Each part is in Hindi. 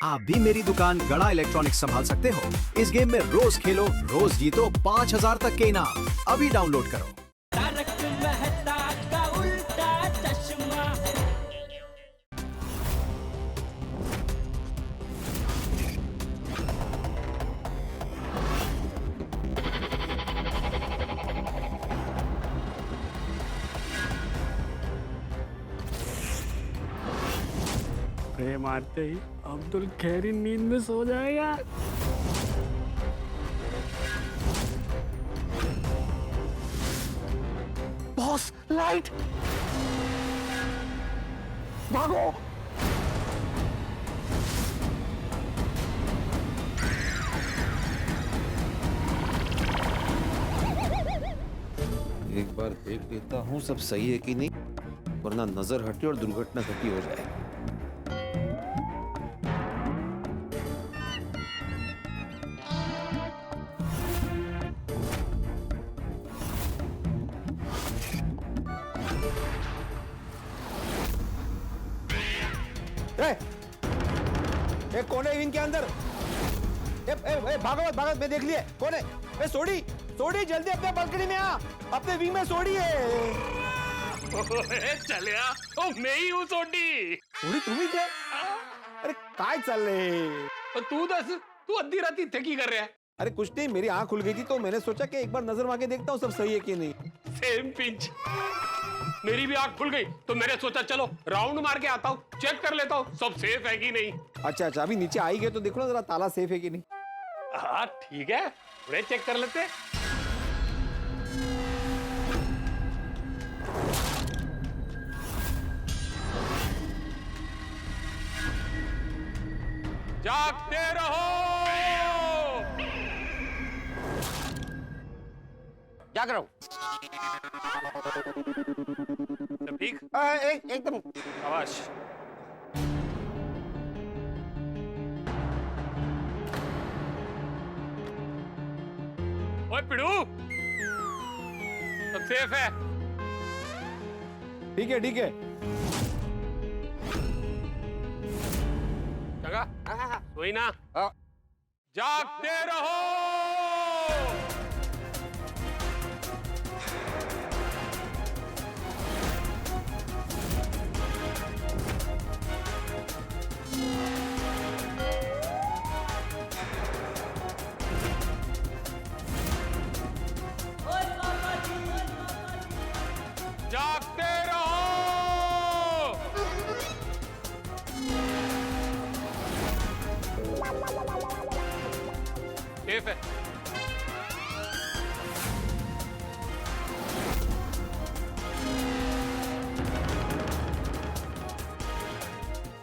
आप भी मेरी दुकान गड़ा इलेक्ट्रॉनिक्स संभाल सकते हो। इस गेम में रोज खेलो, रोज जीतो 5000 तक के इनाम। अभी डाउनलोड करो। तारक मेहता का उल्टा चश्मा। रे मारते ही अब्दुल खैरी नींद में सो जाएगा। बॉस लाइट भागो। एक बार देख लेता हूँ सब सही है कि नहीं, वरना नजर हटे और दुर्घटना घटी हो जाए। ए, कौन है इनके अंदर? भागो मत, भागो, मैं देख लिया कौन है। ए, सोडी सोडी जल्दी अपने बालकनी में आ, अपने विंग में सोडी है। चले आ, ओ मैं ही हूँ सोडी। सोडी तुम ही थे? अरे काय चल रहे? तू दस, तू अद्धी रात इत्थे की कर रहा है? अरे कुछ नहीं, मेरी आंख खुल गई थी तो मैंने सोचा कि एक बार नजर मार के देखता हूँ सब सही है कि नहीं। Same pinch. मेरी भी आंख खुल गई तो मैंने सोचा चलो राउंड मार के आता हूँ, चेक कर लेता हूँ सब सेफ है कि नहीं। अच्छा अच्छा, अभी नीचे आई गए तो देखो ना जरा ताला सेफ है कि नहीं। हाँ ठीक है, थोड़े चेक कर लेते। जागते रहो। जाग रहा हूँ। सब ठीक? एकदम। शाबाश। ओए पिड़ू, सब सेफ है? ठीक है ठीक है। जगह सोई ना, जागते रहो। जागते रहो। सेफ है।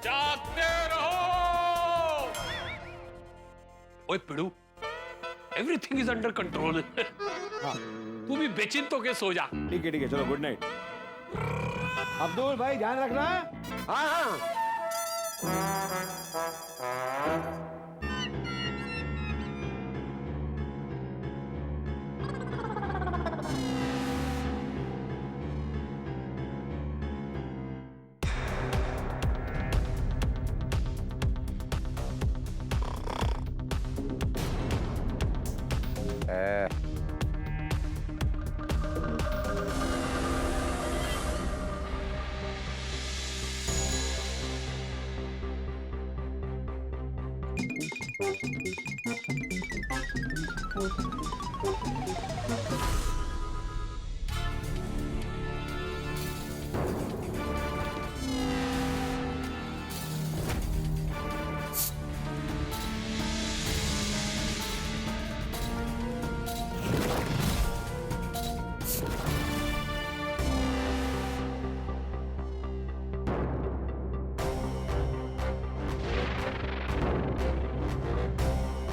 जागते रहो। ओए पिड़ू, एवरीथिंग इज अंडर कंट्रोल। तू भी बेचिंत होके सो जा। ठीक है, चलो गुड नाइट। अब्दुल भाई ध्यान रखना। हाँ हाँ।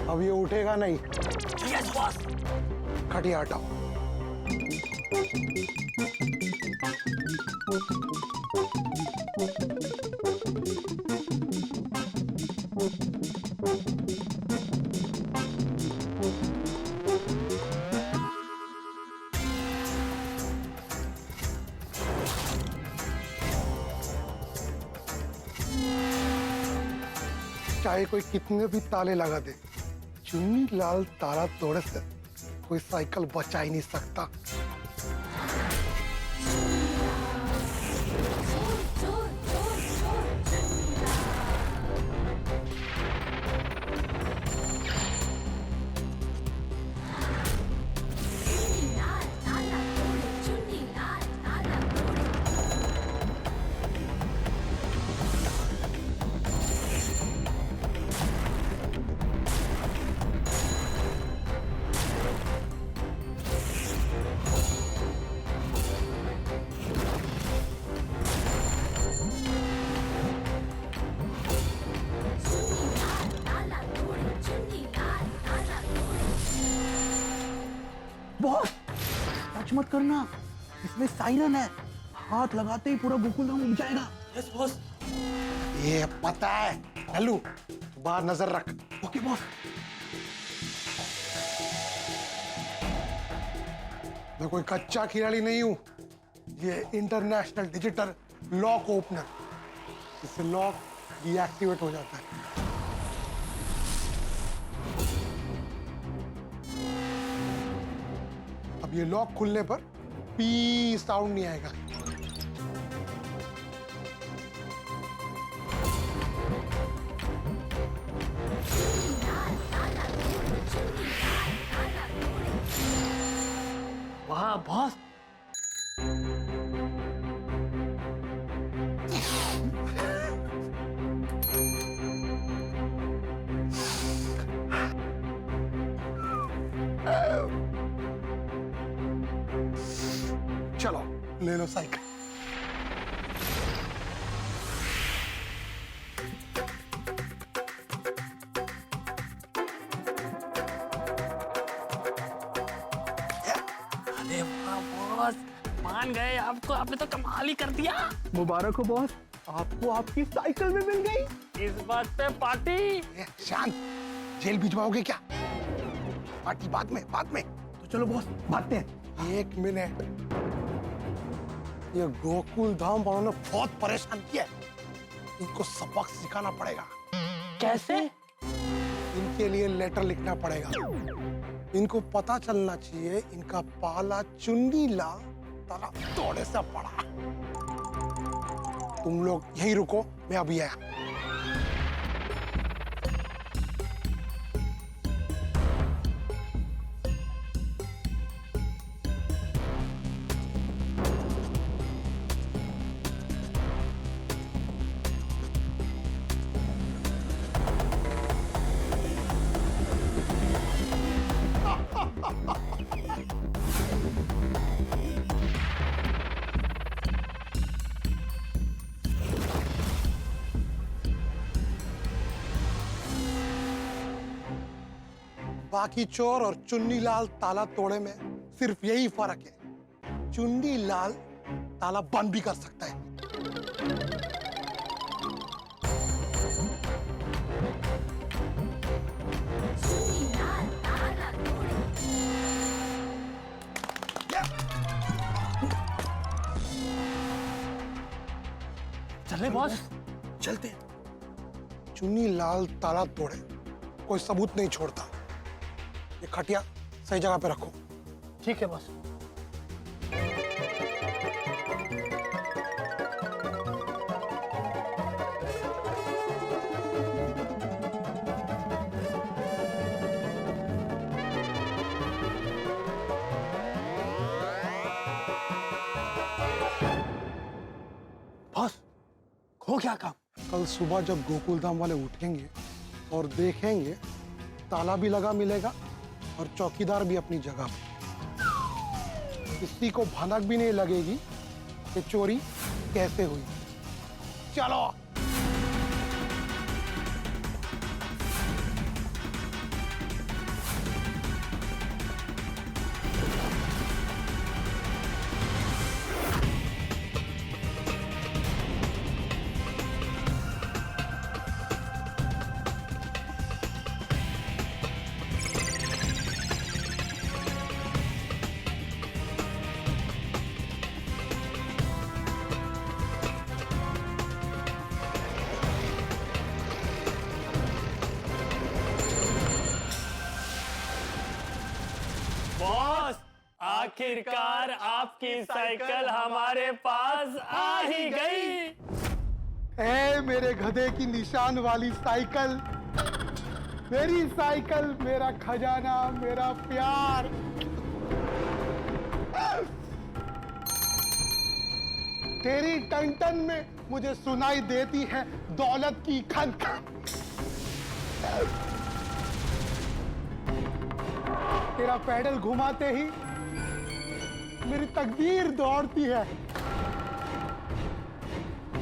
अब ये उठेगा नहीं। Yes boss. खटिया हटाओ। चाय चाहे कोई कितने भी ताले लगा दे, चुन्नी लाल ताला तोड़े से कोई साइकिल बचा ही नहीं सकता। बॉस टच मत करना, इसमें सायरन है, हाथ लगाते ही पूरा गोकुलधाम उग जाएगा। Yes boss. ये पता है हेलू, बाहर नजर रख। Okay boss. मैं कोई कच्चा खिलाड़ी नहीं हूं, ये इंटरनेशनल डिजिटल लॉक ओपनर, इससे लॉक डीएक्टिवेट हो जाता है। अब ये लॉक खुलने पर पी साउंड नहीं आएगा। वाह बॉस। चलो ले लो साइकिल। अरे वाह बॉस, मान गए आपको, आपने तो कमाल ही कर दिया। मुबारक हो बॉस, आपको आपकी साइकिल भी मिल गई। इस बात पे पार्टी। ए, शांत, जेल भिजवाओगे क्या? पार्टी बाद में, बाद में। तो चलो बॉस भागते हैं। एक मिनट, ये गोकुल धाम वालों ने बहुत परेशान किया है, इनको सबक सिखाना पड़ेगा। कैसे? इनके लिए लेटर लिखना पड़ेगा। इनको पता चलना चाहिए इनका पाला चुन्नी लाल ताला तोड़े से पड़ा। तुम लोग यहीं रुको, मैं अभी आया। बाकी चोर और चुन्नी लाल ताला तोड़े में सिर्फ यही फर्क है, चुन्नी लाल ताला बंद भी कर सकता है। चले बॉस। चलते हैं। चुन्नी लाल ताला तोड़े कोई सबूत नहीं छोड़ता। ये खटिया सही जगह पे रखो। ठीक है बॉस। बॉस हो क्या काम? कल सुबह जब गोकुलधाम वाले उठेंगे और देखेंगे ताला भी लगा मिलेगा और चौकीदार भी अपनी जगह पे, किसी को भनक भी नहीं लगेगी कि चोरी कैसे हुई। चलो। आखिरकार आपकी साइकिल हमारे पास आ ही गई। ए मेरे गधे की निशान वाली साइकिल, मेरी साइकिल, मेरा खजाना, मेरा प्यार। तेरी टन में मुझे सुनाई देती है दौलत की खनखन। तेरा पैडल घुमाते ही मेरी तकदीर दौड़ती है।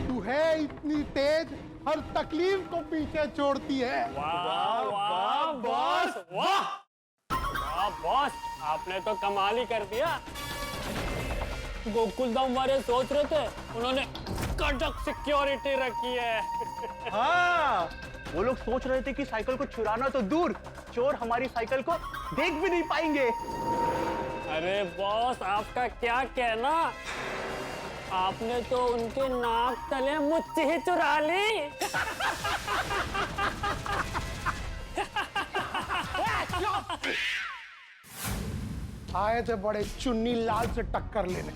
तू है इतनी तेज, हर तकलीफ को पीछे छोड़ती है। वाह वाह बॉस, वाह वाह बॉस, आपने तो कमाल ही कर दिया। गोकुलधाम वाले सोच रहे थे, उन्होंने कड़क सिक्योरिटी रखी है। हाँ, वो लोग सोच रहे थे कि साइकिल को चुराना तो दूर, चोर हमारी साइकिल को देख भी नहीं पाएंगे। अरे बॉस, आपका क्या कहना, आपने तो उनके नाक तले मुच्छी ही चुरा ली। आए थे बड़े चुन्नी लाल से टक्कर लेने।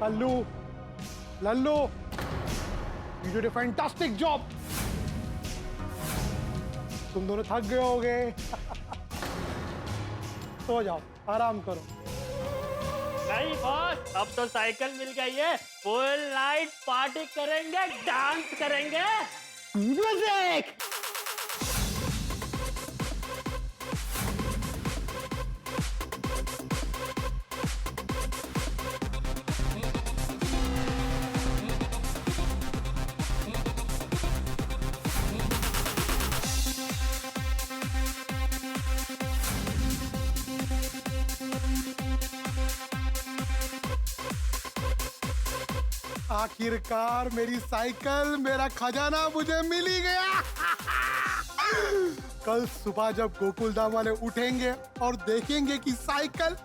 Lallu, Lallu, you did a fantastic job। तुम दोनों थक गए होगे। सो जाओ, आराम करो। नहीं बॉस, अब तो साइकिल मिल गई है, फुल नाइट पार्टी करेंगे, डांस करेंगे। म्यूजिक। आखिरकार मेरी साइकिल, मेरा खजाना मुझे मिल ही गया। कल सुबह जब गोकुलधाम वाले उठेंगे और देखेंगे कि साइकिल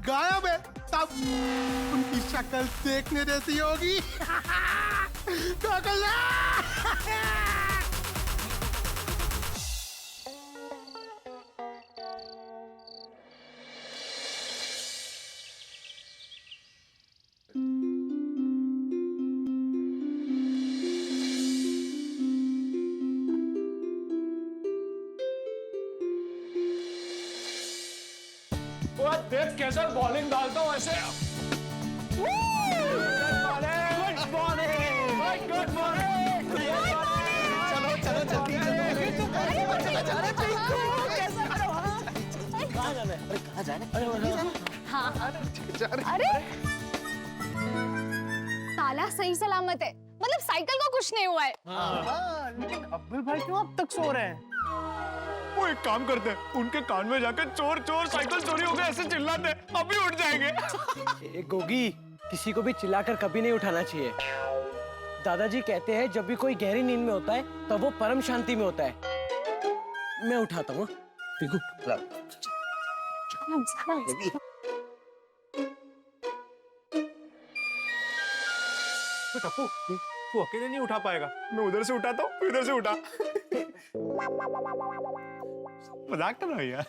गायब है, तब उनकी शक्ल देखने जैसी होगी। देख कैसे बॉलिंग डालता हूँ ऐसे। चलो चलो जल्दी अरे ताला सही सलामत है, मतलब साइकिल को कुछ नहीं हुआ है। लेकिन अब्दुल भाई क्यों अब तक सो रहे हैं? वो एक काम करते हैं, उनके कान में जाकर चोर चोर साइकिल चोरी हो गई ऐसे चिल्लाते हैं, अभी उठ जाएंगे। गोगी, किसी को भी चिल्लाकर कभी नहीं उठाना चाहिए। दादाजी कहते हैं जब भी कोई गहरी नींद में होता है तब वो परम शांति में होता है। मैं उठाता हूँ। टप्पू, तू अकेले नहीं उठा पाएगा, मैं उधर से उठाता हूँ, इधर से उठा। मजाक कर रहा है यार।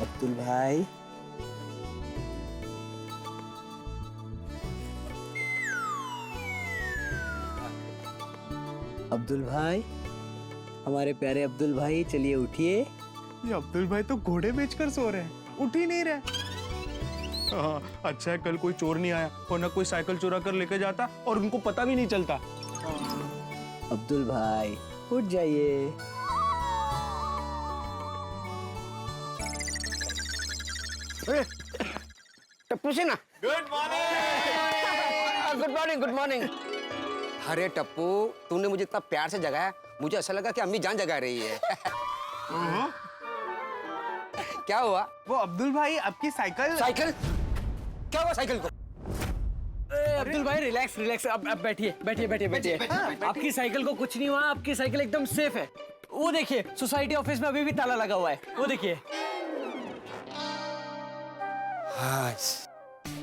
अब्दुल भाई, अब्दुल भाई, हमारे प्यारे अब्दुल भाई, चलिए उठिए। ये अब्दुल भाई तो घोड़े बेचकर सो रहे हैं, उठ ही नहीं रहे। हाँ, अच्छा है कल कोई चोर नहीं आया, वरना कोई साइकिल चुरा कर लेके जाता और उनको पता भी नहीं चलता। अब्दुल भाई उठ जाइए। टप्पू से ना। Good morning. Good morning, good morning. अरे टप्पू, तूने मुझे इतना प्यार से जगाया, मुझे ऐसा लगा कि अम्मी जान जगा रही है। क्या हुआ? वो अब्दुल भाई, आपकी साइकिल। साइकिल? क्या हुआ साइकिल को? अब्दुल भाई रिलैक्स रिलैक्स, अब बैठिए बैठिए बैठिए बैठिए। आपकी साइकिल को कुछ नहीं हुआ, आपकी साइकिल एकदम सेफ है। वो देखिए, सोसाइटी ऑफिस में अभी भी ताला लगा हुआ है, वो देखिए।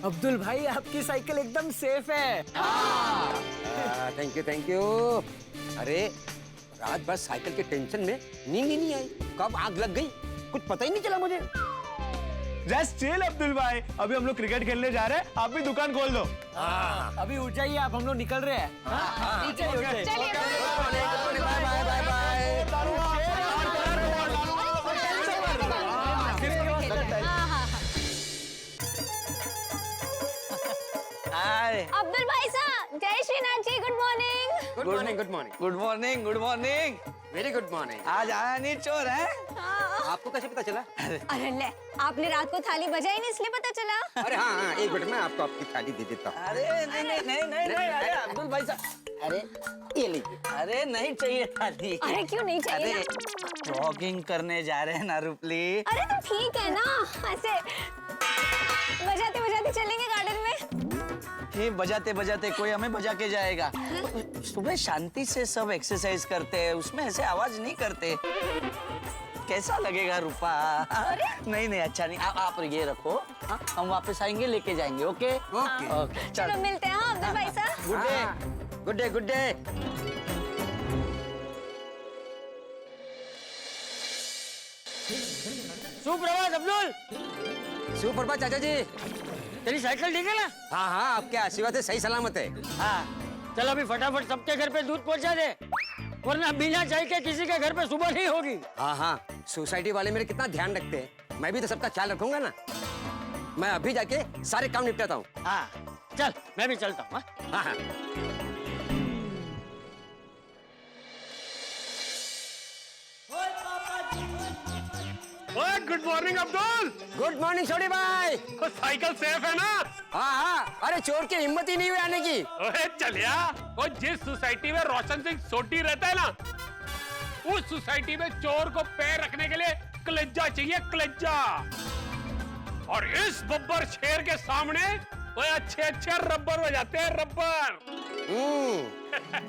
अब्दुल भाई, आपकी साइकिल एकदम सेफ है। Thank you, thank you. अरे रात भर साइकिल के टेंशन में नींद ही नहीं आई, कब आग लग गई कुछ पता ही नहीं चला मुझे। जस्ट चिल अब्दुल भाई, अभी हम लोग क्रिकेट खेलने जा रहे हैं, आप भी दुकान खोल दो। अभी उठ जाइए आप, हम लोग निकल रहे हैं। नीचे उठ जाइए। चलिए bye bye bye bye. Abdul भाई साहब, जय Shrinath ji, good morning. Good morning good morning. Good morning, good morning. Very good morning. आज आया नहीं चोर है? आपको कैसे पता चला? अरे ले, आपने रात को थाली बजाई नहीं इसलिए पता चला। अरे हाँ हाँ, एक मिनट में आपको आपकी थाली दे देता हूँ। अरे नहीं नहीं नहीं नहीं नहीं, अरे अब्दुल भाई साहब, अरे ये लीजिए। अरे नहीं चाहिए थाली। अरे क्यों नहीं चाहिए अरे जॉगिंग करने जा रहे हैं ना रूपली। अरे तो ठीक है ना, ऐसे बजाते बजाते चलेंगे गार्डन में। ये बजाते बजाते कोई हमें बजा के जाएगा। सुबह शांति से सब एक्सरसाइज करते हैं, उसमें ऐसे आवाज नहीं करते। कैसा लगेगा रूपा? नहीं नहीं अच्छा नहीं, आप ये रखो। हम वापस आएंगे लेके जाएंगे। ओके ओके ओके चलो मिलते हैं अब्दुल भाई साहब। Good day. Good day good day. सुप्रभात अब्दुल। सुप्रभात चाचा जी। तेरी साइकिल ठीक है ना? हाँ हाँ, आपके आशीर्वाद से सही सलामत है। हाँ चल अभी फटाफट सबके घर पे दूध पहुंचा दे, वरना बिना चाय के किसी के घर पे सुबह नहीं होगी। हाँ हाँ, सोसाइटी वाले मेरे कितना ध्यान रखते हैं, मैं भी तो सबका ख्याल रखूंगा ना। मैं अभी जाके सारे काम निपटाता हूँ। हाँ चल मैं भी चलता हूँ। हाँ हाँ। Good morning Abdul. Good morning छोटे भाई। तो साइकिल सेफ है ना? हाँ हाँ, अरे चोर की हिम्मत ही नहीं हुई आने की। ओए चलिया, वो जिस सोसाइटी में रोशन सिंह सोटी रहता है ना, उस सोसाइटी में चोर को पैर रखने के लिए कलेजा चाहिए, कलेजा। और इस बब्बर शेर के सामने वो अच्छे अच्छे रबर बजाते हैं, रबर।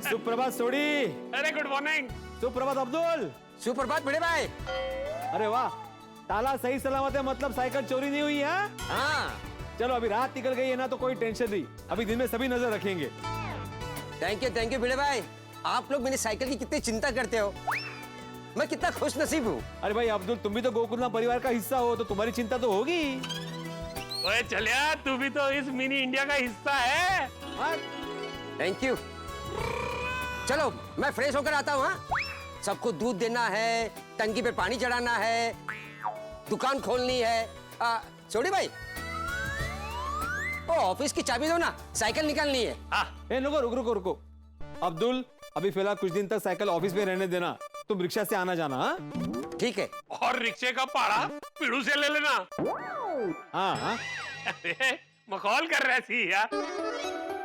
सुप्रभात सोडी। अरे गुड मॉर्निंग। सुप्रभात अब्दुल। सुप्रभात बड़े भाई। अरे वाह, ताला सही सलामत है, मतलब साइकिल चोरी नहीं हुई है। हाँ चलो अभी रात निकल गई है ना, तो कोई टेंशन नहीं, अभी दिन में सभी नजर रखेंगे। थैंक यू भिड़े भाई। आप लोग मेरी साइकिल की कितनी चिंता करते हो, मैं कितना खुश नसीब हूँ। अरे भाई अब्दुल, तुम भी तो गोकुलधाम परिवार का हिस्सा हो, तो तुम्हारी चिंता तो होगी। ओए चलिया, तू भी तो इस मिनी इंडिया का हिस्सा है। Thank you. चलो मैं फ्रेश होकर आता हूँ। हाँ, सबको दूध देना है, टंकी पे पानी चढ़ाना है, दुकान खोलनी है। छोड़ी भाई, ओ ऑफिस की चाबी दो ना, साइकिल निकालनी है। रुको रुको। अब्दुल, अभी फिलहाल कुछ दिन तक साइकिल ऑफिस में रहने देना, तुम रिक्शा से आना जाना। हाँ ठीक है। और रिक्शे का भाड़ा पीड़ू से ले लेना। हाँ। अरे मखौल कर रहे थी यार,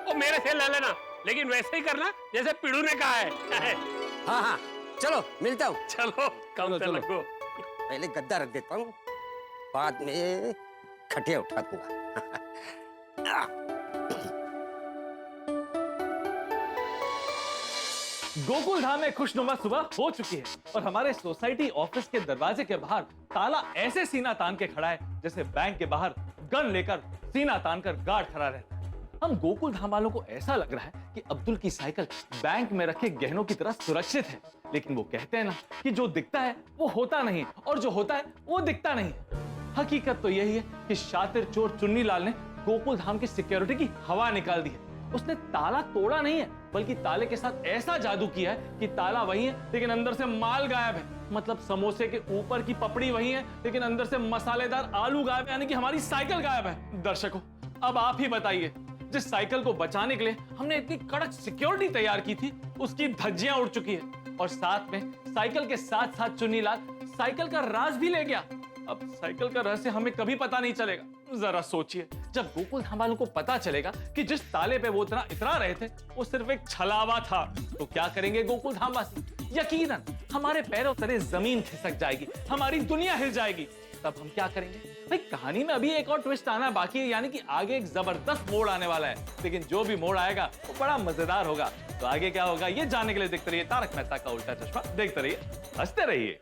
वो मेरे से ले लेना, लेकिन वैसे ही करना जैसे पीड़ू ने कहा है। हाँ हाँ चलो मिलता हूँ। चलो कम से चलो। लगो। पहले गद्दा रख देता हूँ, बाद में खटिया उठा दूंगा। गोकुल धाम में खुशनुमा सुबह हो चुकी है और हमारे सोसाइटी ऑफिस के दरवाजे के बाहर ताला ऐसे सीना तान के खड़ा है जैसे बैंक के बाहर गन लेकर सीना तान कर गार्ड खड़ा रहता है। हम गोकुल धाम वालों को ऐसा लग रहा है कि अब्दुल की साइकिल बैंक में रखे गहनों की तरह सुरक्षित है, लेकिन वो कहते हैं ना कि जो दिखता है वो होता नहीं और जो होता है वो दिखता नहीं। हकीकत तो यही है कि शातिर चोर चुन्नी लाल ने गोकुल धाम की सिक्योरिटी की हवा निकाल दी है। उसने ताला तोड़ा नहीं है, बल्कि ताले के साथ ऐसा जादू किया है कि ताला वही है लेकिन अंदर से माल गायब है। मतलब समोसे के ऊपर की पपड़ी वही है लेकिन अंदर से मसालेदार आलू गायब है, यानी कि हमारी साइकिल गायब है। दर्शकों, अब आप ही बताइए, जिस साइकिल को बचाने के लिए हमने इतनी कड़क सिक्योरिटी तैयार की थी, उसकी धज्जियां उड़ चुकी है और साथ में साइकिल के साथ साथ चुन्नीलाल साइकिल का राज भी ले गया। अब साइकिल का रहस्य हमें कभी पता नहीं चलेगा। जरा सोचिए, जब गोकुल धाम वालों को पता चलेगा कि जिस ताले पे वो इतरा रहे थे वो सिर्फ एक छलावा था, तो क्या करेंगे गोकुल धाम वासी? यकीनन हमारे पैरों तले जमीन खिसक जाएगी, हमारी दुनिया हिल जाएगी। तब हम क्या करेंगे? भाई कहानी में अभी एक और ट्विस्ट आना बाकी है, यानी कि आगे एक जबरदस्त मोड़ आने वाला है, लेकिन जो भी मोड़ आएगा वो बड़ा मजेदार होगा। तो आगे क्या होगा ये जानने के लिए देखते रहिए तारक मेहता का उल्टा चश्मा। देखते रहिए, हंसते रहिए।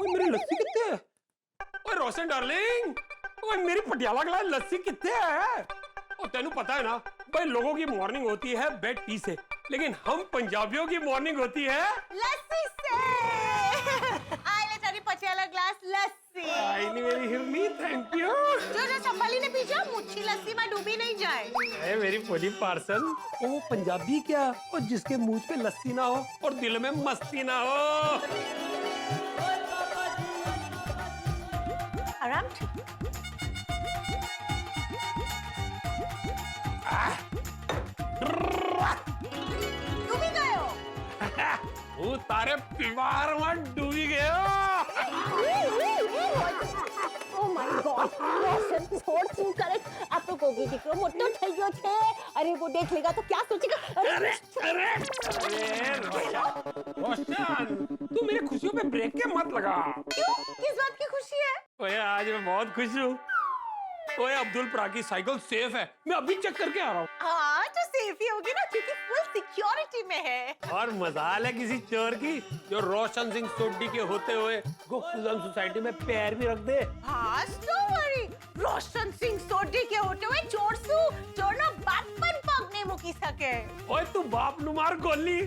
मेरी लस्सी कितने है? ओए रोशन डार्लिंग, ओए मेरी पटियाला गिलास लस्सी कितने है? ओ तेनू पता है ना भाई, लोगों की मॉर्निंग होती है बेड टी से, लेकिन हम पंजाबियों की मॉर्निंग होती है लस्सी से। आई ले तेरी पटियाला ग्लास लस्सी। आई नहीं मेरी हिरनी, थैंक यू। जो संभाली ने पीछा, मुच्छी लस्सी में डूबी नहीं जाए। अरे मेरी पोली पार्सल, वो पंजाबी क्या, और जिसके मुंह पे लस्सी ना हो और दिल में मस्ती ना हो। आराम तू भी गए हो? वो तारे प्यार में डूबी गए ઓ માય ગોડ रोशन छोड़ क्यों करे? आप तो कोगी दिखरो मोटो થઈ ગયો છે। अरे वो देख लेगा तो क्या सोचेगा? अरे रोशन, तू मेरी खुशियों पे ब्रेक के मत लगा। क्यों? किस बात की खुशी है? ओए आज मैं बहुत खुश हूँ। ओए अब्दुल प्रा की साइकिल सेफ है, मैं अभी चेक करके आ रहा हूँ। हाँ तो सेफ ही होगी ना, क्योंकि फुल सिक्योरिटी में है। और मजाल है किसी चोर की जो रोशन सिंह सोडी के होते हुए गोकुलम सोसाइटी में पैर भी रख दे। हाँ तो वरी रोशन सिंह सोडी के होते हुए चोर ना बात पर पग नहीं मुकी सके। ओए तू बाप नु मार गोली,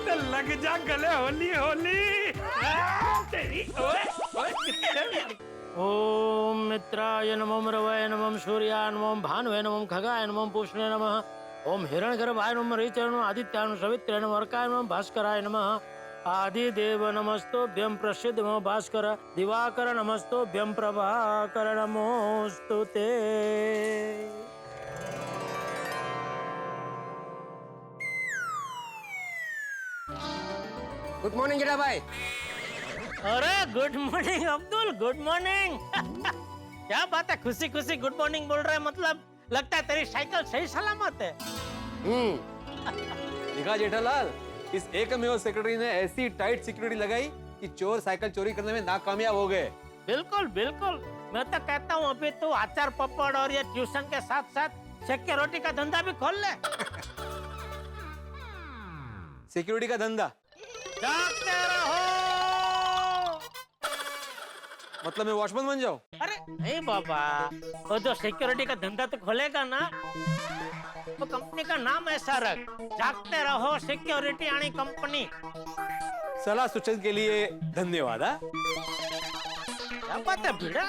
ते लग जा गले होली होली। तेरी ओए ओम मित्राय नमः रवये नमः सूर्याय नमः भानुवे नमः खगाय नमः पूष्णे नमः ओम हिरण्यगर्भाय नमः ऋचाय नमः आदित्याय नमः सवित्राय नमः अर्काय नमः भास्कराय नमः आदिदेव नमस्तुभ्यं प्रसिद्ध नमो भास्कर दिवाकर नमस्तुभ्यं प्रभाकर नमोस्तुते। गुड मॉर्निंग जेठा भाई। अरे good morning Abdul, good morning. क्या बात है, खुशी खुशी गुड मॉर्निंग बोल रहे हैं, मतलब लगता है तेरी साइकिल सही सलामत है। देखा जेठालाल, इस एकमेव सेक्रेटरी ने ऐसी टाइट सिक्योरिटी लगाई कि चोर साइकिल चोरी करने में नाकामयाब हो गए। बिल्कुल बिल्कुल, मैं तो कहता हूँ अभी तू अचार पपड़ और ये ट्यूशन के साथ साथ सिक्योरिटी का धंधा भी खोल ले। सिक्योरिटी का धंधा जागते रहो। मतलब मैं वॉचमैन बन जाऊं? अरे नहीं बाबा, वो जो सिक्योरिटी का धंधा तो खोलेगा ना, तो कंपनी का नाम ऐसा रख, जागते रहो सिक्योरिटी आनी कंपनी। सलाह सूचन के लिए धन्यवाद। क्या बात है भिड़ा,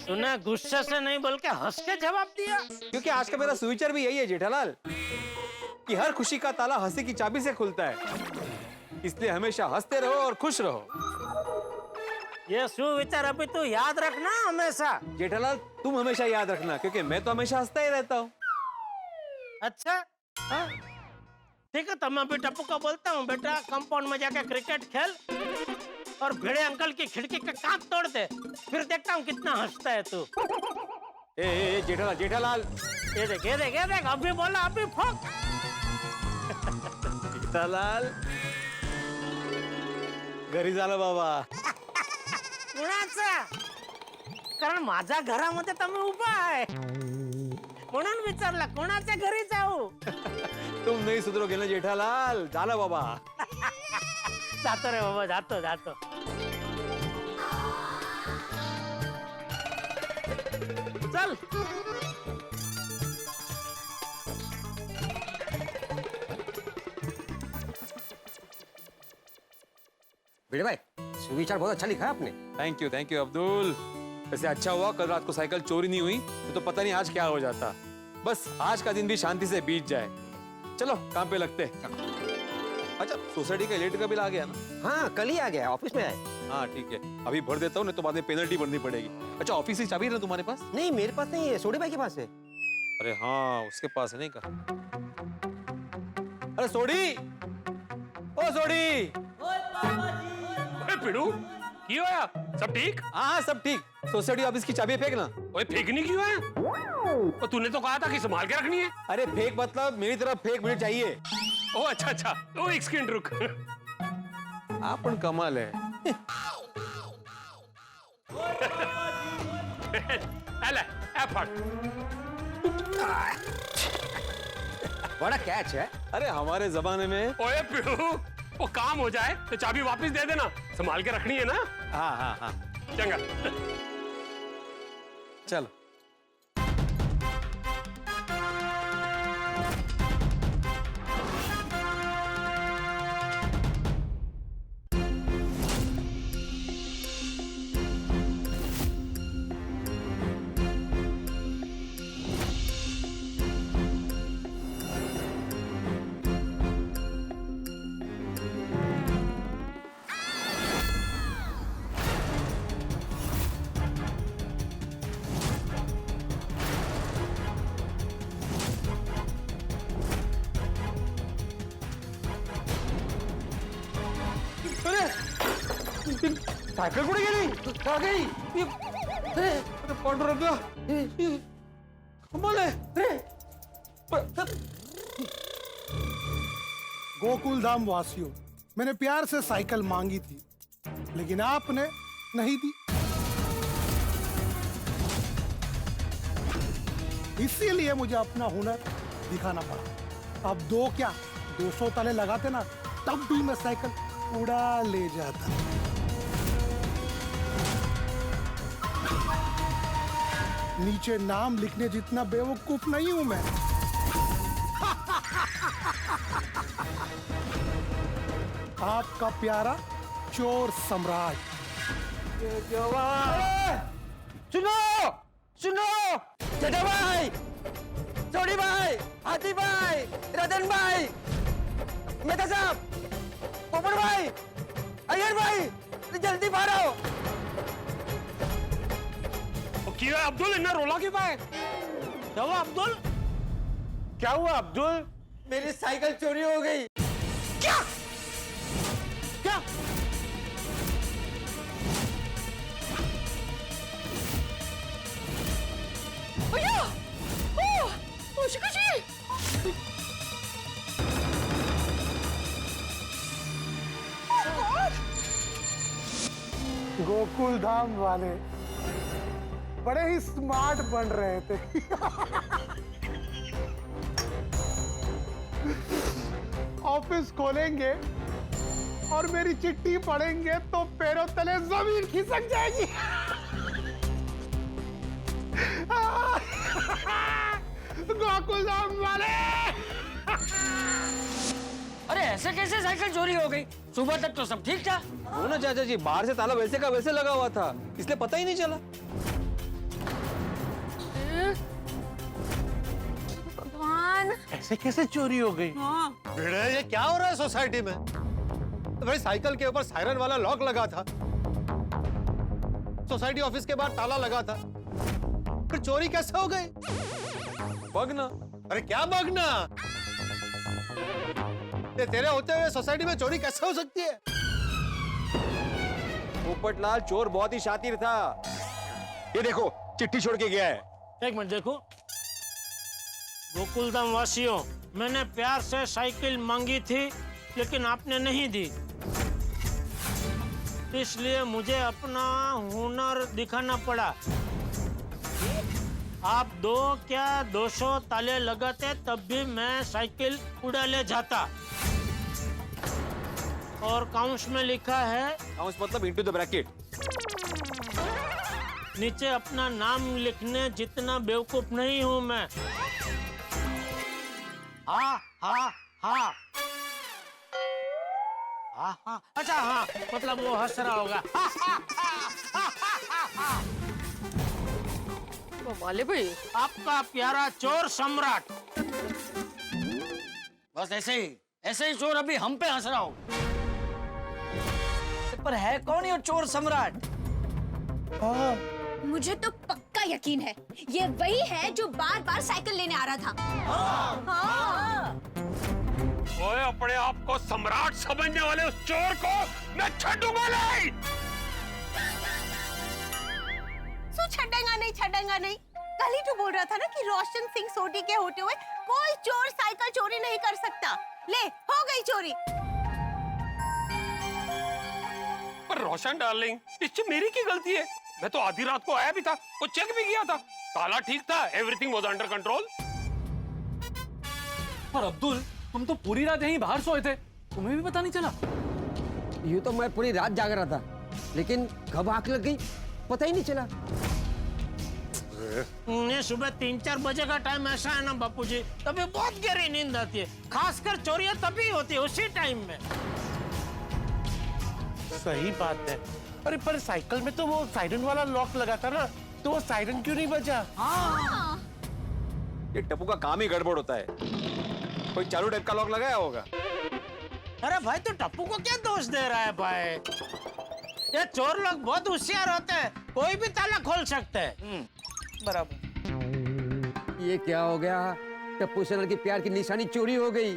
तूने गुस्से से नहीं बोल के हंस के जवाब दिया। क्योंकि आज का मेरा सुविचार भी यही है जेठालाल, कि हर खुशी का ताला हंसी की चाबी से खुलता है, इसलिए हमेशा हंसते रहो और खुश रहो। ये सुविचार अभी तू याद रखना हमेशा। जेठालाल तुम हमेशा याद रखना, क्योंकि मैं तो हमेशा हंसता ही रहता हूँ। अच्छा ठीक है, तो मैं अभी टप्पू को बोलता हूँ, बेटा कंपाउंड में जाकर क्रिकेट खेल और भिड़े अंकल की खिड़की का कांच तोड़ दे, फिर देखता हूँ कितना हंसता है तू। ए जेठालाल जेठालाल, ये देख ये देख ये देख, अभी बोला अभी फोक। जेठालाल घरी झालं बाबा। कुणाचा? कारण माझ्या घरामध्ये तर मी उभा आहे, म्हणून विचारलं कोणाच्या घरी जाऊ। तुम नहीं सुधरोगे ना जेठालाल, झालं बाबा। जातो रे बाबा, जातो जातो। चल भिड़े भाई, सुविचार बहुत अच्छा लिखा है आपने। Thank you Abdul. वैसे अच्छा हुआ कल रात को साइकिल चोरी नहीं हुई, तो पता नहीं आज क्या हो जाता। बस आज का दिन भी शांति से बीत जाए। चलो काम पे लगते। अच्छा सोसाइटी का इलेक्ट्रिक का बिल आ गया ना? हाँ कल ही आ गया, ऑफिस में आए। हाँ ठीक है, अभी भर देता हूँ, नहीं तो बाद में पेनल्टी भरनी पड़ेगी। अच्छा ऑफिस की चाबी है ना तुम्हारे पास? नहीं मेरे पास नहीं है, सोडी भाई के पास है। अरे हाँ उसके पास है, नहीं का? अरे सोडी, ओ सोडी। पिड़ू क्यों आया? सब ठीक? हाँ सब ठीक। सोसाइटी ऑफिस की चाबी फेंक ना। ओए फेंकनी क्यों है? और तूने तो कहा था कि संभाल के रखनी है। अरे फेंक मतलब मेरी तरफ फेंक, मुझे चाहिए। ओ अच्छा, ओ एक सेकंड रुक। आपन कमाल है। अले एफर्ट। बड़ा कैच है। अरे हमारे जमाने में। ओए पिड़ू, वो काम हो जाए तो चाबी वापस दे देना, संभाल के रखनी है ना। हाँ चंगा। चलो। सायकल कुठे गेली? कहाँ गई? अरे पांडुरंगा, कमाल है। गोकुल धाम वासियों, मैंने प्यार से साइकिल मांगी थी, लेकिन आपने नहीं दी। इसीलिए मुझे अपना हुनर दिखाना पड़ा। अब दो क्या 200 ताले लगाते ना, तब भी मैं साइकिल उड़ा ले जाता। नीचे नाम लिखने जितना बेवकूफ नहीं हूं मैं। आपका प्यारा चोर सम्राट। सुनो सुनो, चटा भाई, चौड़ी भाई, हाथी भाई, रतन भाई, मेहता साहब, पोपट भाई, अय्यर भाई, जल्दी मारो। क्या अब्दुल, इन्हें रोला क्यों पाए? क्या हुआ अब्दुल? क्या हुआ अब्दुल? मेरी साइकिल चोरी हो गई। क्या क्या? भैया, ओह, शिकाजी। गोकुल धाम वाले बड़े ही स्मार्ट बन रहे थे। ऑफिस खोलेंगे और मेरी चिट्ठी पढ़ेंगे तो पैरों तले जमीन खिसक जाएगी। गोकुल धाम वाले। अरे ऐसे कैसे साइकिल चोरी हो गई? सुबह तक तो सब ठीक था। वो ना चाचा जी, बाहर से ताला वैसे का वैसे लगा हुआ था, इसलिए पता ही नहीं चला। भगवान, ऐसे कैसे चोरी हो गई? भिड़े, ये क्या हो रहा है सोसाइटी में? तो भाई साइकिल के ऊपर सायरन वाला लॉक लगा था, सोसाइटी ऑफिस के बाहर ताला लगा था, फिर चोरी कैसे हो गई? बगना। अरे क्या बगना? ये तेरे होते हुए सोसाइटी में चोरी कैसे हो सकती है? पोपटलाल चोर बहुत ही शातिर था। ये देखो, चिट्ठी छोड़ के गया है। एक मिनट देखो। गोकुलधाम वासियों, मैंने प्यार से साइकिल मांगी थी, लेकिन आपने नहीं दी, इसलिए मुझे अपना हुनर दिखाना पड़ा। आप दो क्या 200 ताले लगाते तब भी मैं साइकिल उड़ा ले जाता। और काउंस में लिखा है, काउंस मतलब इनटू द ब्रैकेट। नीचे अपना नाम लिखने जितना बेवकूफ नहीं हूं मैं। हाँ हाँ हाँ हाँ हाँ, अच्छा हाँ, मतलब वो हंस रहा होगा। वाले भाई, आपका प्यारा चोर सम्राट। बस ऐसे ही चोर अभी हम पे हंस रहा हो। पर है कौन ये चोर सम्राट? मुझे तो पक्का यकीन है, ये वही है जो बार बार साइकिल लेने आ रहा था। हाँ। ओए, अपने आप को सम्राट समझने वाले उस चोर को मैं छूंगा नहीं। छड़ेगा नहीं। कल ही तो बोल रहा था ना कि रोशन सिंह सोटी के होते हुए कोई चोर साइकिल चोरी नहीं कर सकता। ले, हो गई चोरी। पर रोशन डार्लिंग, इसमें मेरी की गलती है? मैं तो आधी रात को आया भी था, वो चेक भी किया था, ताला ठीक था, एवरीथिंग वाज अंडर कंट्रोल। पर अब्दुल, तुम तो पूरी रात यहीं बाहर सोए थे, तुम्हें भी पता नहीं चला? यूं तो मैं पूरी रात जाग रहा था, लेकिन कब आंख लग गई पता ही नहीं चला। ये सुबह 3-4 बजे का टाइम ऐसा है ना बापूजी, तभी बहुत गहरी नींद आती है। खासकर चोरियां तभी होती है उसी टाइम में। सही बात है। अरे पर साइकिल में तो वो सायरन वाला लॉक लगा था ना, तो वो सायरन क्यों नहीं बजा? ये टप्पू का काम ही गड़बड़ होता है, कोई चालू टाइप का लॉक लगाया होगा। अरे भाई तो टप्पू को क्या दोष दे रहा है भाई? ये चोर लोग बहुत होशियार होते हैं, कोई भी ताला खोल सकते हैं। बराबर। ये क्या हो गया? टप्पू सेना की प्यार की निशानी चोरी हो गई।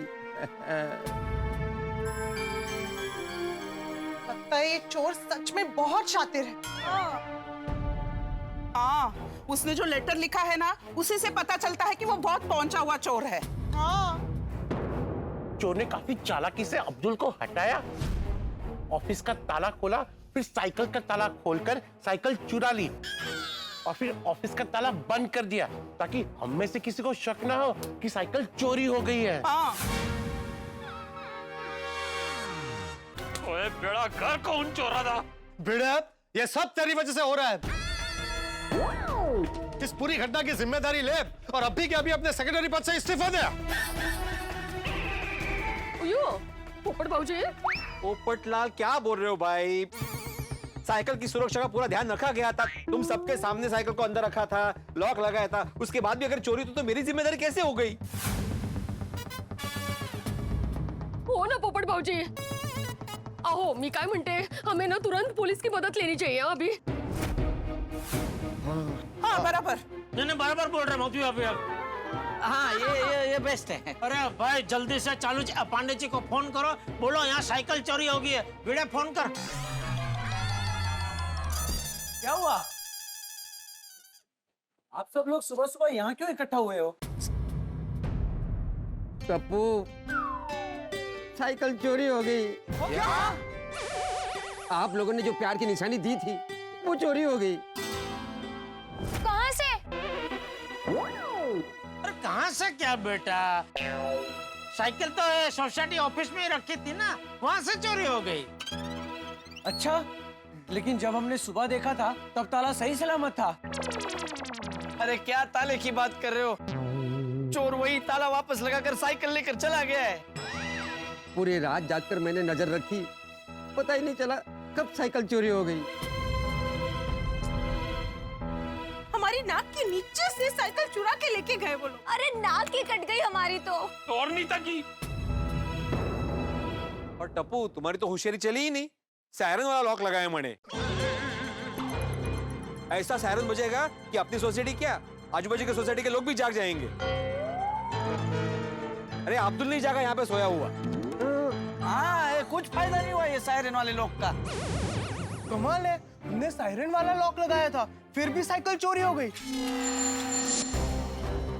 लगता है ये चोर सच में बहुत शातिर है। हाँ, उसने जो लेटर लिखा है ना, उसी से पता चलता है कि वो बहुत पहुंचा हुआ चोर है। हाँ। चोर ने काफी चालाकी से अब्दुल को हटाया, ऑफिस का ताला खोला, फिर साइकिल का ताला खोलकर साइकिल चुरा ली और फिर ऑफिस का ताला बंद कर दिया ताकि हम में से किसी को शक ना हो कि साइकिल चोरी हो गई है। हाँ। ओए बेड़ा घर कौन चोरा था? बेड़ा, ये सब तेरी वजह से हो रहा है। इस पूरी घटना की जिम्मेदारी ले और अभी के अभी अपने सेक्रेटरी पद से इस्तीफा दे। पोपट बाबूजी, पोपटलाल क्या बोल रहे हो भाई? साइकिल की सुरक्षा का पूरा ध्यान रखा गया था, तुम सबके सामने साइकिल को अंदर रखा था, लॉक लगाया था, उसके बाद भी अगर चोरी तो मेरी जिम्मेदारी कैसे हो गई? हो ना पोपट बाबूजी। अहो मी काय म्हणते, हमें ना तुरंत पुलिस की मदद लेनी चाहिए अभी। हाँ बराबर। नहीं बराबर बोल रहे मोती अभी। हाँ ये बेस्ट है। अरे भाई जल्दी से चालू पांडे जी को फोन करो, बोलो यहाँ साइकिल चोरी हो गई है। वीडियो फोन कर। क्या हुआ? आप सब लोग सुबह सुबह यहाँ क्यों इकट्ठा हुए हो? टप्पू, साइकिल चोरी हो गई। क्या? आप लोगों ने जो प्यार की निशानी दी थी वो चोरी हो गई। कहाँ से? अरे कहाँ से क्या बेटा, साइकिल तो सोसाइटी ऑफिस में ही रखी थी ना, वहाँ से चोरी हो गई। अच्छा, लेकिन जब हमने सुबह देखा था तब ताला सही सलामत था। अरे क्या ताले की बात कर रहे हो? चोर वही ताला वापस लगाकर साइकिल लेकर चला गया है। पूरी रात जागकर मैंने नजर रखी, पता ही नहीं चला कब साइकिल चोरी हो गई। हमारी नाक के नीचे से साइकिल चुरा के लेके गए वो लोग। अरे नाक ही कट गई हमारी तो। और नहीं था की। और टप्पू तुम्हारी तो होशियारी चली ही नहीं, सायरन वाला लॉक लगाया मैंने। ऐसा सायरन बजेगा कि अपनी सोसाइटी क्या आजू बाजू के सोसाइटी के लोग भी जाग जाएंगे। अरे अब्दुल नहीं जागा यहाँ पे सोया हुआ। हाँ, कुछ फायदा नहीं हुआ ये सायरन वाले लॉक का। कमाल है, हमने सायरन वाला लॉक लगाया था, फिर भी साइकिल चोरी हो गई।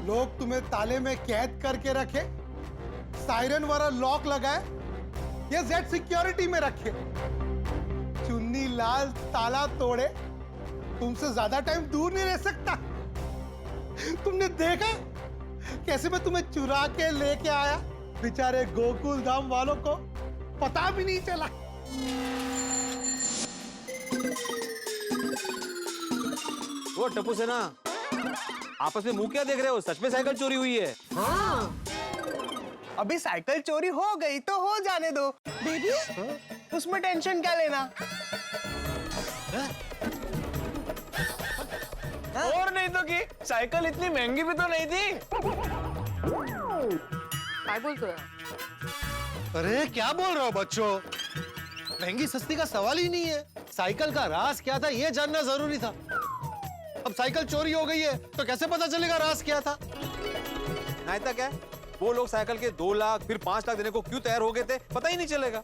लोग तुम्हें ताले में कैद करके रखे, सायरन वाला लॉक लगाए, ये जेड सिक्योरिटी में रखे। चुन्नी लाल ताला तोड़े, तुमसे ज्यादा टाइम दूर नहीं रह सकता। तुमने देखा कैसे मैं तुम्हें चुरा के लेके आया? बेचारे गोकुल धाम वालों को पता भी नहीं चला। वो टप्पू से ना आपस में मुंह क्या देख रहे हो? सच में साइकिल चोरी हुई है। हाँ। अभी साइकिल चोरी हो गई तो हो जाने दो बेबी, उसमें टेंशन क्या लेना। और नहीं तो कि साइकिल इतनी महंगी भी तो नहीं थी। काय बोलतोय? अरे क्या बोल रहे हो बच्चों? महंगी सस्ती का सवाल ही नहीं है। साइकिल का राज क्या था ये जानना जरूरी था। अब साइकिल चोरी हो गई है तो कैसे पता चलेगा राज क्या था? नहीं था क्या? वो लोग साइकिल के 2 लाख फिर 5 लाख देने को क्यों तैयार हो गए थे, पता ही नहीं चलेगा।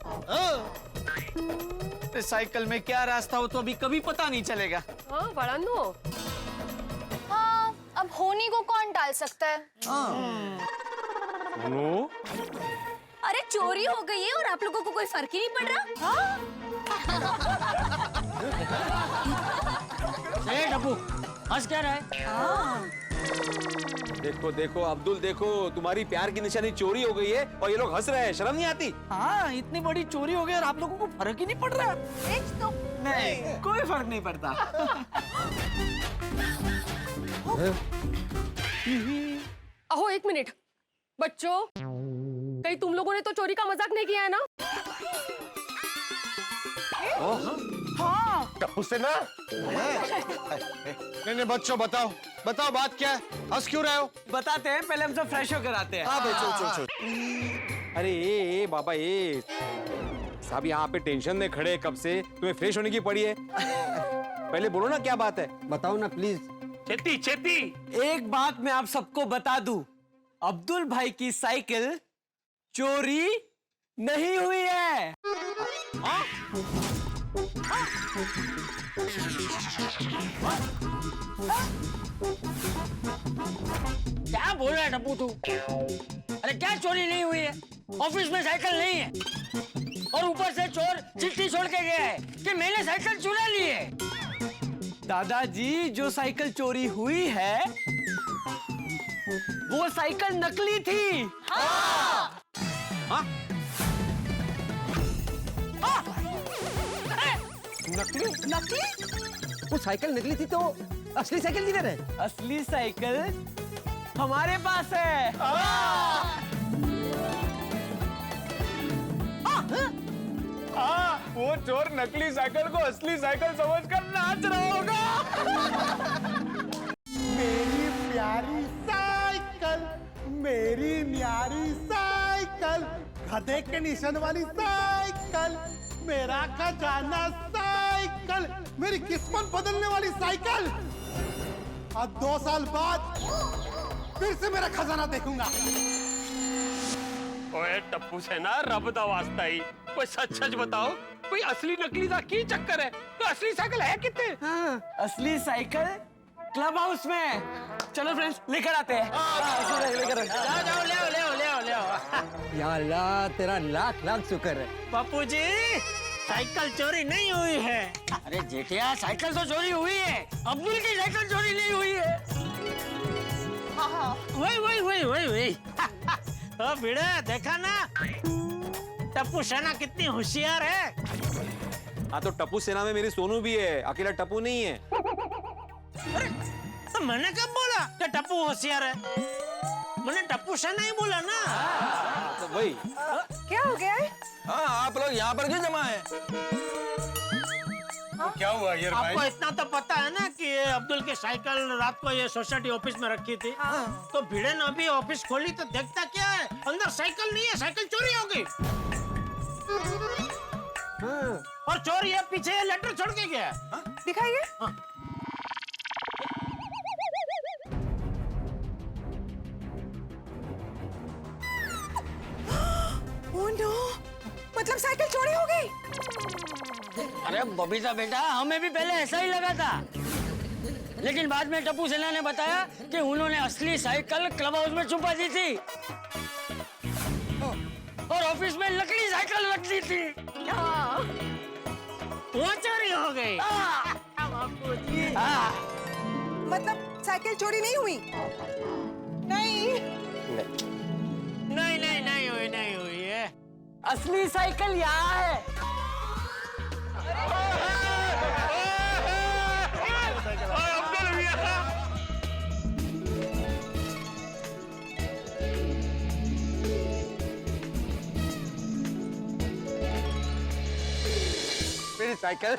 साइकिल में क्या राज था वो तो अभी कभी पता नहीं चलेगा। हाँ बाळांनो, हाँ अब होनी को कौन टाल सकता है? अरे चोरी हो गई है और आप लोगों को कोई फर्क ही नहीं पड़ रहा। डब्बू हंस क्या रहा है? देखो देखो अब्दुल, देखो तुम्हारी प्यार की निशानी चोरी हो गई है और ये लोग हंस रहे हैं, शर्म नहीं आती? हाँ, इतनी बड़ी चोरी हो गई और आप लोगों को फर्क ही नहीं पड़ रहा। तो नहीं, कोई फर्क नहीं पड़ता। अहो एक मिनट बच्चों, कहीं तुम लोगों ने तो चोरी का मजाक नहीं किया है ना? हाँ टप्पू सेना नहीं बच्चों बताओ बताओ बात क्या है, हंस क्यों रहे हो? बताते हैं, पहले हम सब फ्रेश होकर आते हैं। हाँ भाई चल। अरे ए बाबा ए साहब यहाँ पे टेंशन में खड़े कब से, तुम्हें फ्रेश होने की पड़ी है? पहले बोलो ना क्या बात है, बताओ ना प्लीज। चेती चेती, एक बात मैं आप सबको बता दूं, अब्दुल भाई की साइकिल चोरी नहीं हुई है। क्या बोल रहा है टप्पू तू? अरे क्या चोरी नहीं हुई है? ऑफिस में साइकिल नहीं है और ऊपर से चोर चिट्ठी छोड़ के गया है कि मैंने साइकिल चुरा ली है। दादाजी, जो साइकिल चोरी हुई है वो साइकिल नकली थी। हाँ। हाँ? नकली नकली? वो साइकिल नकली थी तो असली साइकिल किधर है? असली साइकिल हमारे पास है। वो चोर नकली साइकिल को असली साइकिल समझकर नाच रहा होगा। मेरी प्यारी साइकिल, मेरी न्यारी साइकिल, गधे के निशान वाली साइकिल, मेरा खजाना साइकिल, मेरी किस्मत बदलने वाली साइकिल। अब 2 साल बाद फिर से मेरा खजाना देखूंगा। ओए टप्पू सेना, रब दा वास्ता ही कोई सच सच बताओ, कोई असली नकली दा की चक्कर है? तो असली साइकिल है कितने? हाँ, असली साइकिल क्लब हाउस में। चलो फ्रेंड्स, लेकर आते हैं। लेकर जाओ ले आओ। या अल्लाह, तेरा लाख लाख शुक्र है। पप्पू जी, साइकिल चोरी नहीं हुई है। अरे जेठिया, साइकिल तो चोरी हुई है, अब्दुल की साइकिल चोरी नहीं हुई है। वही तो भिड़े, देखा ना टप्पू सेना कितनी होशियार है। हाँ तो टप्पू सेना में मेरी सोनू भी है, अकेला टप्पू नहीं है। अरे तो मैंने कब बोला कि टप्पू होशियार है? मैंने टप्पू सेना ही बोला ना। तो वही क्या हो गया है? हाँ, आप लोग यहाँ पर क्यों जमा है? क्या हुआ यार भाई? आपको इतना तो पता है ना कि अब्दुल की साइकिल रात को ये सोसाइटी ऑफिस में रखी थी। तो भिड़े ने अभी ऑफिस खोली तो देखता क्या है, अंदर साइकिल नहीं है, साइकिल चोरी हो गई। और चोर ये पीछे लेटर छोड़ के गया। दिखाइए। ओह नो, मतलब साइकिल चोरी हो गई। अरे बबीता बेटा, हमें भी पहले ऐसा ही लगा था, लेकिन बाद में टप्पू सेना ने बताया कि उन्होंने असली साइकिल क्लब हाउस में छुपा दी थी और ऑफिस में नकली साइकिल रख दी थी। वो चोरी हो गई। मतलब साइकिल चोरी नहीं हुई? नहीं नहीं हुई है। असली साइकिल यहाँ है। मेरी साइकिल।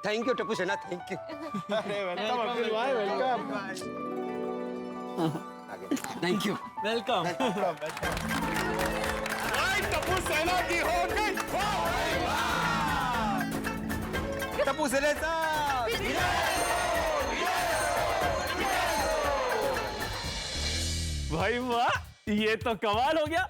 थैंक यू टप्पू सेना, thank you. Thank you, welcome. Tappu सेना की हो गई। टप्पू सेना साहब। भाई वाह, ये तो कमाल हो गया।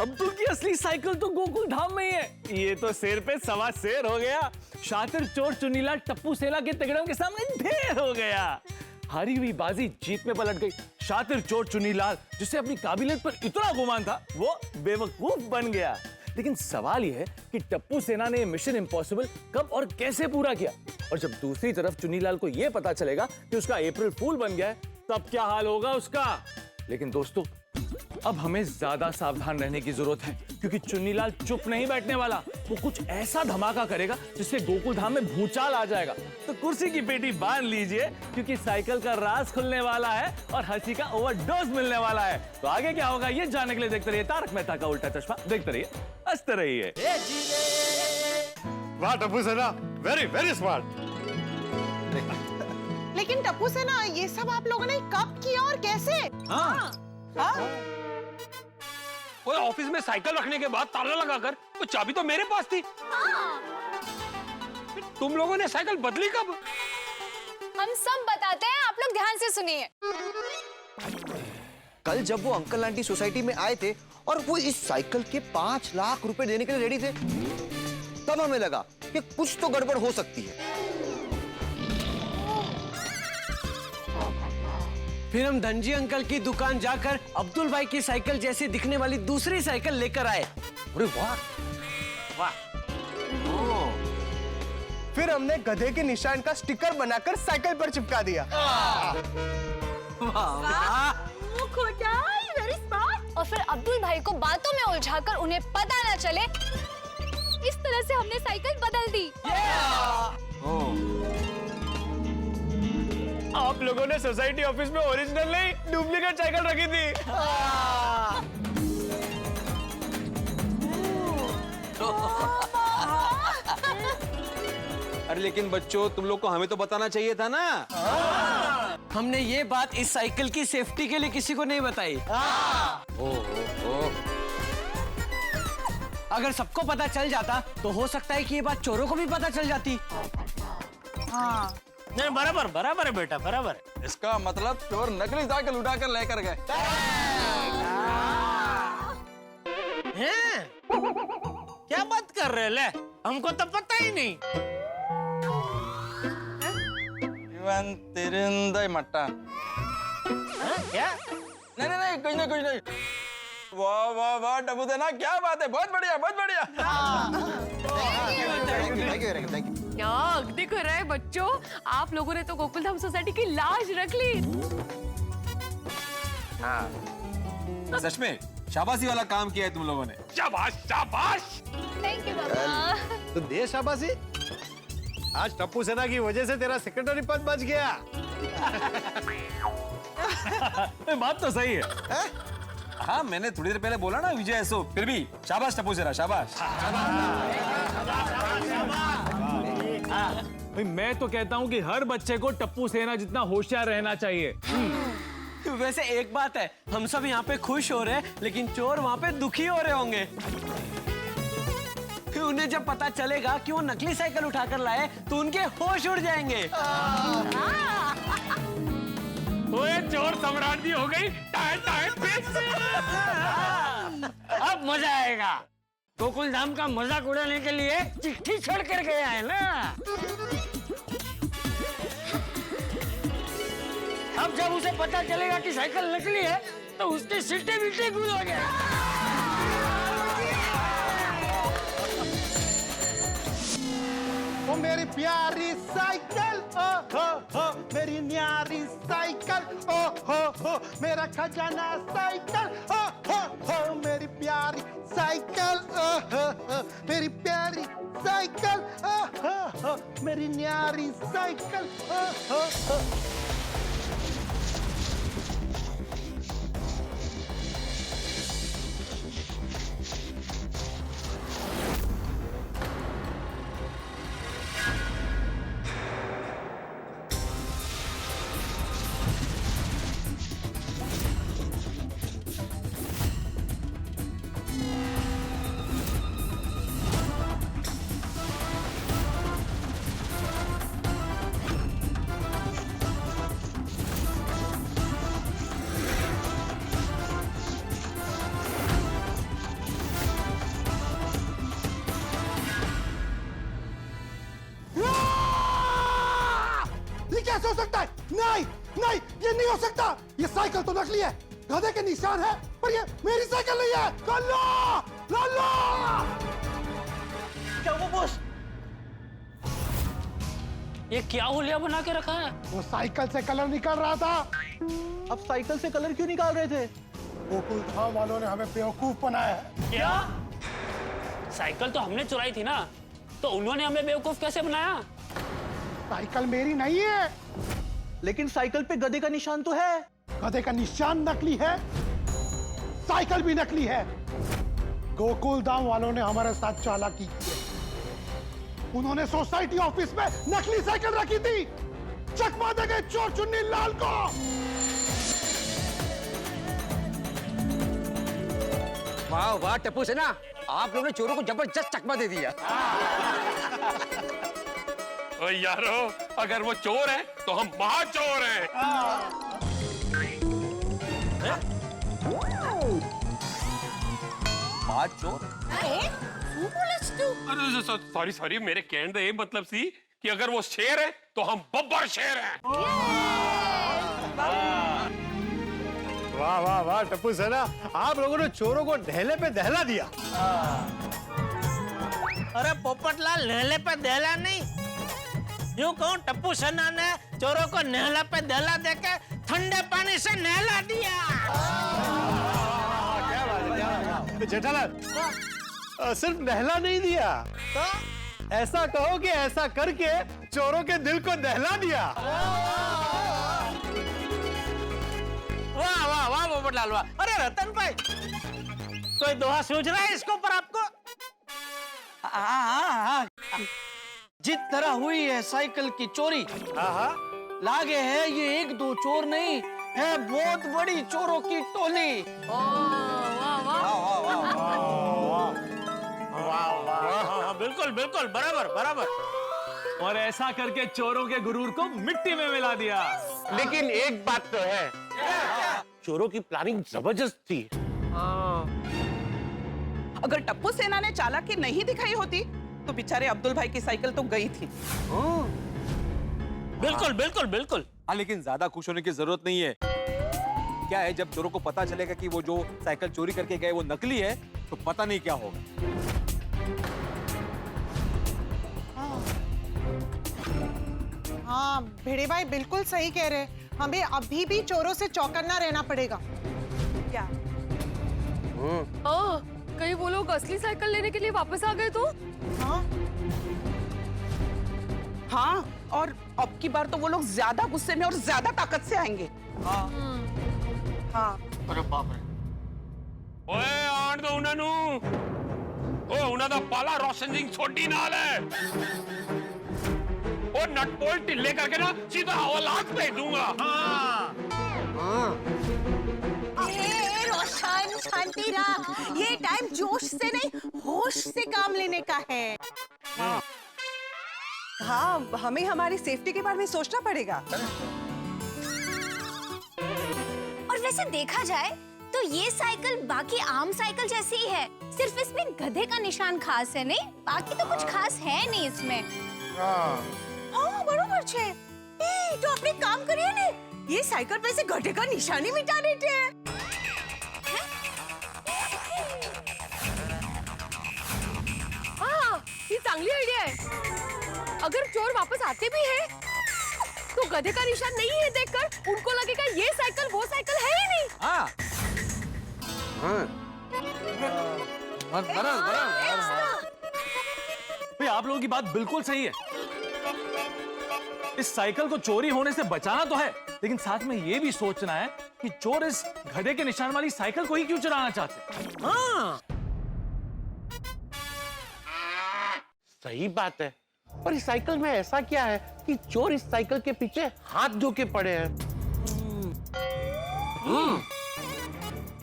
अब्दुल की असली साइकिल तो गोकुल धाम में ही है। ये तो शेर पे सवा शेर हो गया। शातिर चोर चुनीलाल टप्पू सेना के तगड़ों के सामने ढेर हो गया। हारी हुई बाजी जीत में पलट गई। शातिर चोर चुनीलाल, जिसे अपनी काबिलियत पर इतना गुमान था, वो बेवकूफ बन गया। लेकिन सवाल यह है कि टप्पू सेना ने मिशन इम्पॉसिबल कब और कैसे पूरा किया। और जब दूसरी तरफ चुनीलाल को यह पता चलेगा कि उसका अप्रैल फूल बन गया है, तब क्या हाल होगा उसका। लेकिन दोस्तों, अब हमें ज्यादा सावधान रहने की जरूरत है, क्योंकि चुन्नीलाल चुप नहीं बैठने वाला। वो कुछ ऐसा धमाका करेगा जिससे गोकुल धाम में भूचाल आ जाएगा। तो कुर्सी की पेटी बांध लीजिए, क्योंकि साइकिल का राज खुलने वाला है और हंसी का ओवरडोज मिलने वाला है। तो आगे क्या होगा ये जानने के लिए देखते रहिए तारक मेहता का उल्टा चश्मा। देखते रहिए, हंसते रहिए। वाह टप्पू सेना, वेरी वेरी स्मार्ट। लेकिन टप्पू सेना, ये सब आप लोगों ने कब किया और कैसे? हाँ। वो ऑफिस में साइकिल रखने के बाद ताला लगाकर वो चाबी तो मेरे पास थी। तुम लोगों ने साइकिल बदली कब? हम सब बताते हैं, आप लोग ध्यान से सुनिए। कल जब वो अंकल आंटी सोसाइटी में आए थे और वो इस साइकिल के 5 लाख रुपए देने के लिए रेडी थे, तब हमें लगा कि कुछ तो गड़बड़ हो सकती है। फिर हम धनजी अंकल की दुकान जाकर अब्दुल भाई की साइकिल जैसी दिखने वाली दूसरी साइकिल लेकर आए। अरे वाह वाह। फिर हमने गधे के निशान का स्टिकर बनाकर साइकिल पर चिपका दिया। Very smart. और फिर अब्दुल भाई को बातों में उलझाकर उन्हें पता न चले, इस तरह से हमने साइकिल बदल दी। आप लोगों ने सोसाइटी ऑफिस में ओरिजिनल नहीं डुप्लीकेट साइकिल रखी थी। अरे लेकिन बच्चों, तुम लोग को हमें तो बताना चाहिए था ना। हमने ये बात इस साइकिल की सेफ्टी के लिए किसी को नहीं बताई। अगर सबको पता चल जाता तो हो सकता है कि ये बात चोरों को भी पता चल जाती। हाँ नहीं, बराबर बराबर है बेटा, बराबर है। इसका मतलब चोर नकली साइकिल उठाकर लेकर गए। हैं? क्या बात कर रहे ले? हमको तो पता ही नहीं। इवन तिरिंदई मट्टा। क्या? नहीं, कुछ नहीं। वाह वाह वाह टप्पू सेना, क्या बात है, बहुत बढ़िया बहुत बढ़िया। Thank you. क्या अगदी कर रहा है बच्चों, आप लोगों ने तो गोकुल धाम सोसाइटी की लाज रख ली। सच में शाबाशी वाला काम किया है तुम लोगों ने। शाबाश शाबाश। थैंक यू बाबा। तो दे शाबाशी। आज टप्पू सेना की वजह से तेरा सेक्रेटरी पद बच गया। बात तो सही है। हाँ, मैंने थोड़ी देर पहले बोला ना विजय ऐसो, फिर भी शाबाश टप्पू सेना, शाबाश। भाई मैं तो कहता हूँ कि हर बच्चे को टप्पू सेना जितना होशियार रहना चाहिए। वैसे एक बात है, हम सब यहाँ पे खुश हो रहे हैं, लेकिन चोर वहाँ पे दुखी हो रहे होंगे। उन्हें जब पता चलेगा कि वो नकली साइकिल उठाकर लाए तो उनके होश उड़ जाएंगे। ओए चोर सम्राट जी हो गई टाइट फिक्स। अब मजा आएगा। गोकुल धाम का मजाक उड़ाने के लिए चिट्ठी छोड़ कर गया है ना। अब जब उसे पता चलेगा कि साइकिल नकली है तो उसके सीटे बीटे गुल हो गए। ओ मेरी प्यारी साइकिल, ओ हो मेरी न्यारी साइकिल, ओ हो मेरा खजाना साइकिल, ओ हो मेरी प्यारी साइकिल, ओ हो मेरी प्यारी साइकिल, ओ हो मेरी न्यारी साइकिल, ओ हो। कैसे हो सकता है? नहीं नहीं, ये नहीं हो सकता। ये साइकिल तो नकली है, गधे के निशान है, पर ये मेरी साइकिल नहीं है। लल्ला लल्ला। क्या वो बॉस? ये क्या हुलिया बना के रखा है? वो साइकिल से कलर निकल रहा था। अब साइकिल से कलर क्यों निकाल रहे थे? गोकुल धाम वालों ने हमें बेवकूफ बनाया है। क्या? साइकिल तो हमने चुराई थी ना, तो उन्होंने हमें बेवकूफ कैसे बनाया? साइकिल मेरी नहीं है। लेकिन साइकिल पे गधे का निशान तो है। गधे का निशान नकली है, साइकिल भी नकली है। गोकुल धाम वालों ने हमारे साथ चालाकी की है। उन्होंने सोसाइटी ऑफिस में नकली साइकिल रखी थी। चकमा दे गए चोर चुन्नी लाल को। वाह वाह टप्पू सेना, आप लोगों ने चोरों को जबरदस्त चकमा दे दिया। ओ यारो, अगर वो चोर है तो हम महाचोर हैं। महाचोर? अरे सॉरी सॉरी, मेरे कहने का ये मतलब सी कि अगर वो शेर है तो हम बब्बर शेर हैं। वाह वाह वाह टप्पू सेना, आप लोगों ने चोरों को ढेले पे दहला दिया। अरे पोपटलाल, नहले पे दहला नहीं, यूं कहूं टप्पू सेना ने चोरों को नहला पे दहला देके ठंडे पानी से नहला दिया। क्या बात है, क्या बात है। जेठालाल, सिर्फ नहला नहीं दिया, तो ऐसा कहो कि ऐसा करके चोरों के दिल को दहला दिया। वाह वाह वाह पोपटलाल वाह। अरे रतन भाई, कोई दोहा सूझ रहा है इसको पर आपको? हाँ। जिस तरह हुई है साइकिल की चोरी, लागे है ये एक दो चोर नहीं है, बहुत बड़ी चोरों की टोली। बिल्कुल बिल्कुल, बराबर बराबर। और ऐसा करके चोरों के गुरूर को मिट्टी में मिला दिया। लेकिन एक बात तो है, चोरों की प्लानिंग जबरदस्त थी। अगर टप्पू सेना ने चालाकी नहीं दिखाई होती तो बेचारे अब्दुल भाई की साइकिल तो गई थी। बिल्कुल बिल्कुल बिल्कुल। हाँ, लेकिन ज्यादा खुश होने की जरूरत नहीं है। क्या है, जब चोरों को पता चलेगा कि वो जो साइकिल चोरी करके गए वो नकली है, तो पता नहीं क्या होगा। हाँ, भिड़े भाई बिल्कुल सही कह रहे। हमें अभी भी चोरों से चौकन्ना रहना पड़ेगा। क्या? कहीं वो लोग असली साइकिल लेने के लिए वापस आ गए तो? हाँ, और अब की बार तो वो लोग ज्यादा गुस्से में और ज्यादा ताकत से आएंगे। हाँ। अरे बाप रे। ओए आण दो उन्हें नू। ओ उन्हें दा पाला रोशन सिंह छोटी नाल है। ओ नटपोल टिल्ले करके ना सीधा औलाद भेज दूंगा। रोशन, शांति रख। ये टाइम जोश से नहीं, होश से काम लेने का है। हाँ, हमें हमारी सेफ्टी के बारे में सोचना पड़ेगा। और वैसे देखा जाए तो ये साइकिल बाकी आम साइकिल जैसी ही है, सिर्फ इसमें गधे का निशान खास है, नहीं बाकी तो कुछ खास है नहीं इसमें। हाँ बरोबर छे। तो अपने काम करिए ने, ये साइकिल पे से गधे का निशान ही मिटा देते हैं। हाँ, ये चांगली आइडिया है। अगर चोर वापस आते भी हैं, तो गधे का निशान नहीं है देखकर उनको लगेगा ये साइकिल वो साइकिल है ही नहीं। हाँ। भाई आप लोगों की बात बिल्कुल सही है। इस साइकिल को चोरी होने से बचाना तो है, लेकिन साथ में ये भी सोचना है कि चोर इस गधे के निशान वाली साइकिल को ही क्यों चुराना चाहते। हाँ। सही बात है, पर इस साइकिल में ऐसा क्या है कि चोर इस साइकिल के पीछे हाथ धो के पड़े हैं?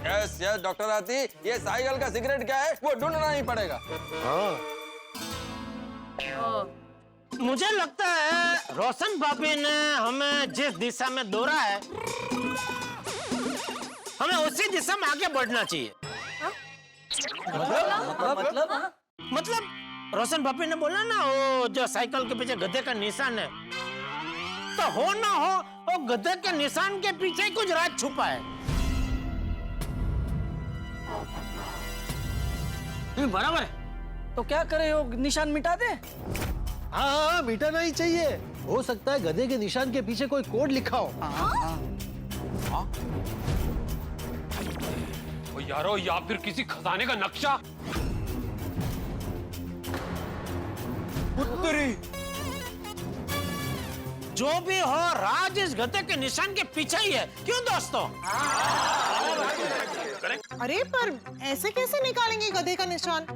यस यस डॉक्टर आती, ये साइकिल का सिगरेट क्या है वो ढूंढना ही पड़ेगा। मुझे लगता है रोशन भाभी ने हमें जिस दिशा में दौड़ा है, हमें उसी दिशा में आगे बढ़ना चाहिए। मतलब रोशन भाभी ने बोला ना वो जो साइकिल के पीछे गधे का निशान है, तो हो ना हो वो गधे के निशान के पीछे कुछ राज छुपा है। बराबर है। तो क्या करे, वो निशान मिटा दे? हाँ, मिटाना ही चाहिए। हो सकता है गधे के निशान के पीछे कोई कोड लिखा हो। यारो या फिर किसी खजाने का नक्शा। उत्तरी जो भी हो, राज इस गधे के निशान के पीछे ही है। क्यों दोस्तों? अरे पर ऐसे कैसे निकालेंगे गधे का निशान?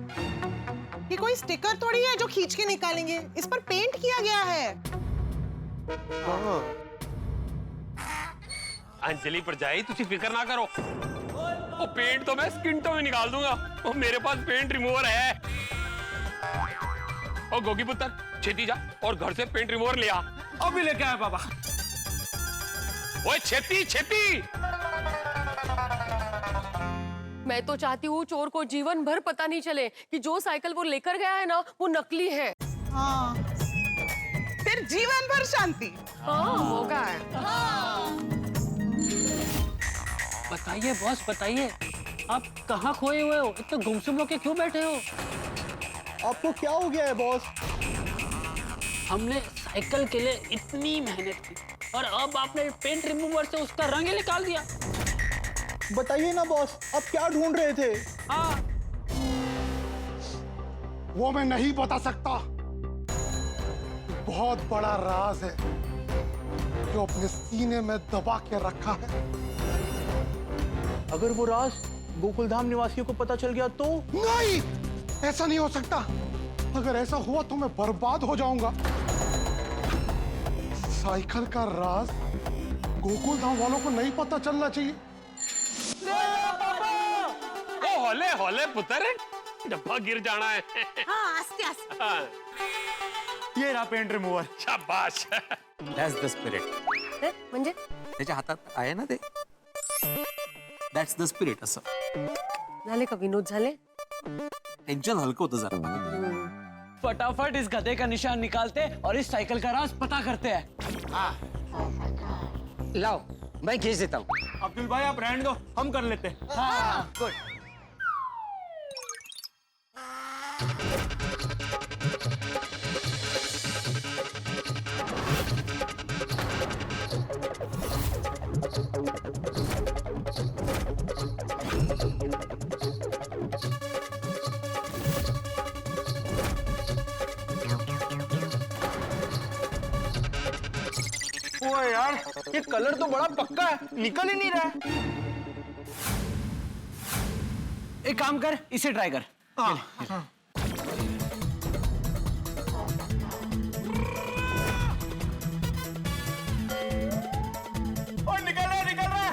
ये कोई स्टिकर थोड़ी है जो खींच के निकालेंगे। इस पर पेंट किया गया है। अंजलि पर जाई, तुझे फिक्र ना करो। वो पेंट तो मैं स्किंटों में निकाल दूंगा। वो मेरे पास पेंट रिमूवर है। ओ गोगी पुत्र, छेती जा और घर से पेंट रिमूवर ले आ। अभी लेके आया पापा। ओए छेती छेती। मैं तो चाहती हूँ चोर को जीवन भर पता नहीं चले कि जो साइकिल वो लेकर गया है ना, वो नकली है। हाँ। फिर जीवन भर शांति। हाँ, होगा। बताइए बॉस, बताइए आप कहाँ खोए हुए हो? इतने गुमसुम होके क्यों बैठे हो? आपको क्या हो गया है बॉस? हमने साइकिल के लिए इतनी मेहनत की और अब आपने पेंट रिमूवर से उसका रंग ही निकाल दिया। बताइए ना बॉस, आप क्या ढूंढ रहे थे? हाँ, वो मैं नहीं बता सकता। बहुत बड़ा राज है जो अपने सीने में दबा के रखा है। अगर वो राज गोकुलधाम निवासियों को पता चल गया तो? नहीं, ऐसा नहीं हो सकता। अगर ऐसा हुआ तो मैं बर्बाद हो जाऊंगा। साइकिल का राज गोकुलधाम वालों को नहीं पता चलना चाहिए। ओ होले होले पुत्र, डब्बा गिर जाना है। हाँ, आस्ते आस्ते। हाँ, ये रहा पेंट रिमूवर। शाबाश। That's the spirit. म्हणजे त्याच्या हातात आहे ना ते. That's the spirit असं. झाले का विनोद झाले? टेंशन हलकं होतं जरा. फटाफट इस गधे का निशान निकालते और इस साइकिल का राज पता करते हैं। लाओ, मैं खींच देता हूँ। अब्दुल भाई आप रहने दो, हम कर लेते हैं। हाँ, गुड। ओए यार, ये कलर तो बड़ा पक्का है, निकल ही नहीं रहा है। एक काम कर, इसे ट्राई कर। हाँ। और निकल रहा है, निकल रहा है।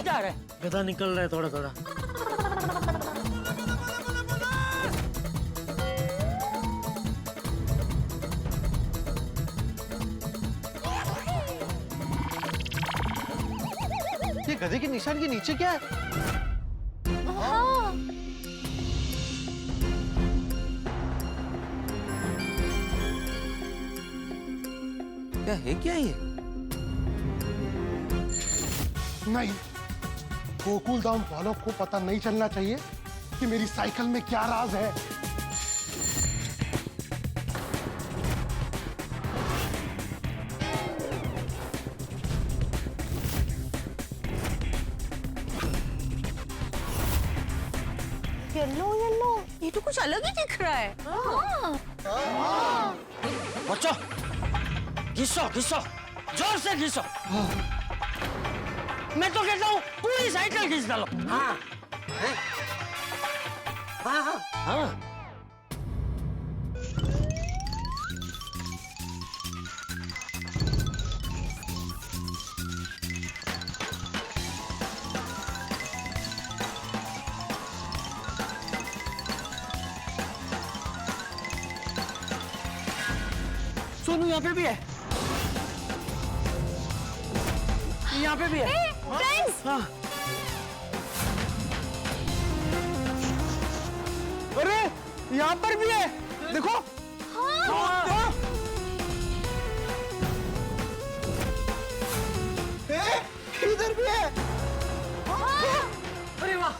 जा रहे गधा निकल रहा है थोड़ा थोड़ा। ये गधे के निशान के नीचे क्या है? हाँ। क्या है क्या ये? नहीं, गोकुलधाम वालों को पता नहीं चलना चाहिए कि मेरी साइकिल में क्या राज है। येलो येलो, ये तो कुछ अलग ही दिख रहा है। हाँ। बच्चों, घिसो घिसो, जोर से घिसो। मैं तो कहता हूँ पूरी साइकिल घिस डालो। हाँ हाँ हाँ हाँ। सोनू यहाँ पे भी है, यहाँ पे भी है। फ्रेंड्स, हाँ। अरे यहाँ पर भी है, देखो। हाँ। इधर भी है। अरे वाह,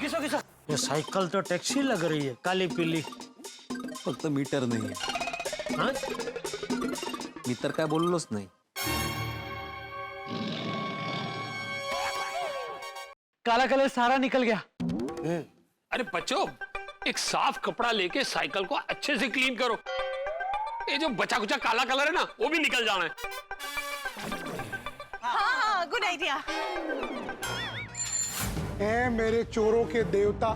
घिसो घिसो। ये साइकिल तो टैक्सी लग रही है, काली पीली। फक्त मीटर नाही आहे. हाँ? 「 मी तर काय बोललोच नाही. काला कलर सारा निकल गया। अरे बच्चों, एक साफ कपड़ा लेके साइकिल को अच्छे से क्लीन करो। ये जो बचा कुचा काला कलर है ना, वो भी निकल जाना है। हाँ, गुड आइडिया। ए मेरे चोरों के देवता,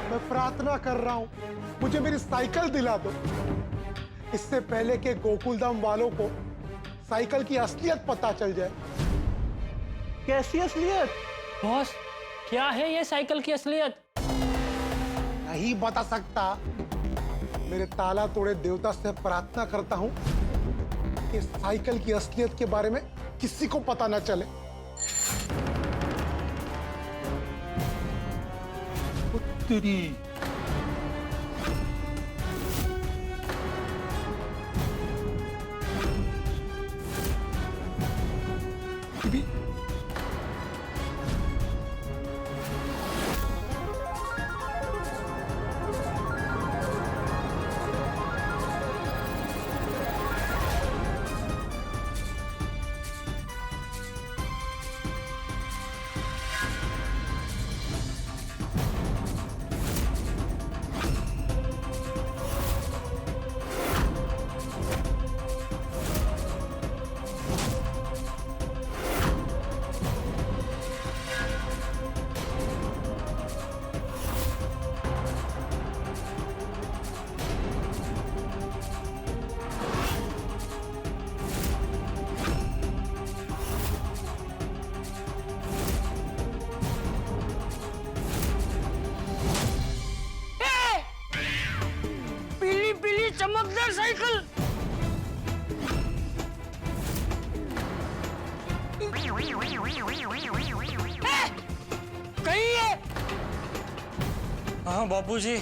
मैं प्रार्थना कर रहा हूँ, मुझे मेरी साइकिल दिला दो। इससे पहले कि गोकुलधाम वालों को साइकिल की असलियत पता चल जाए। कैसी असलियत? बॉस, क्या है ये साइकिल की असलियत? नहीं बता सकता। मेरे ताला तोड़े देवता से प्रार्थना करता हूँ कि साइकिल की असलियत के बारे में किसी को पता न चले। उत्तरी। चमकदार साइकिल। कहीं है? हाँ बापूजी,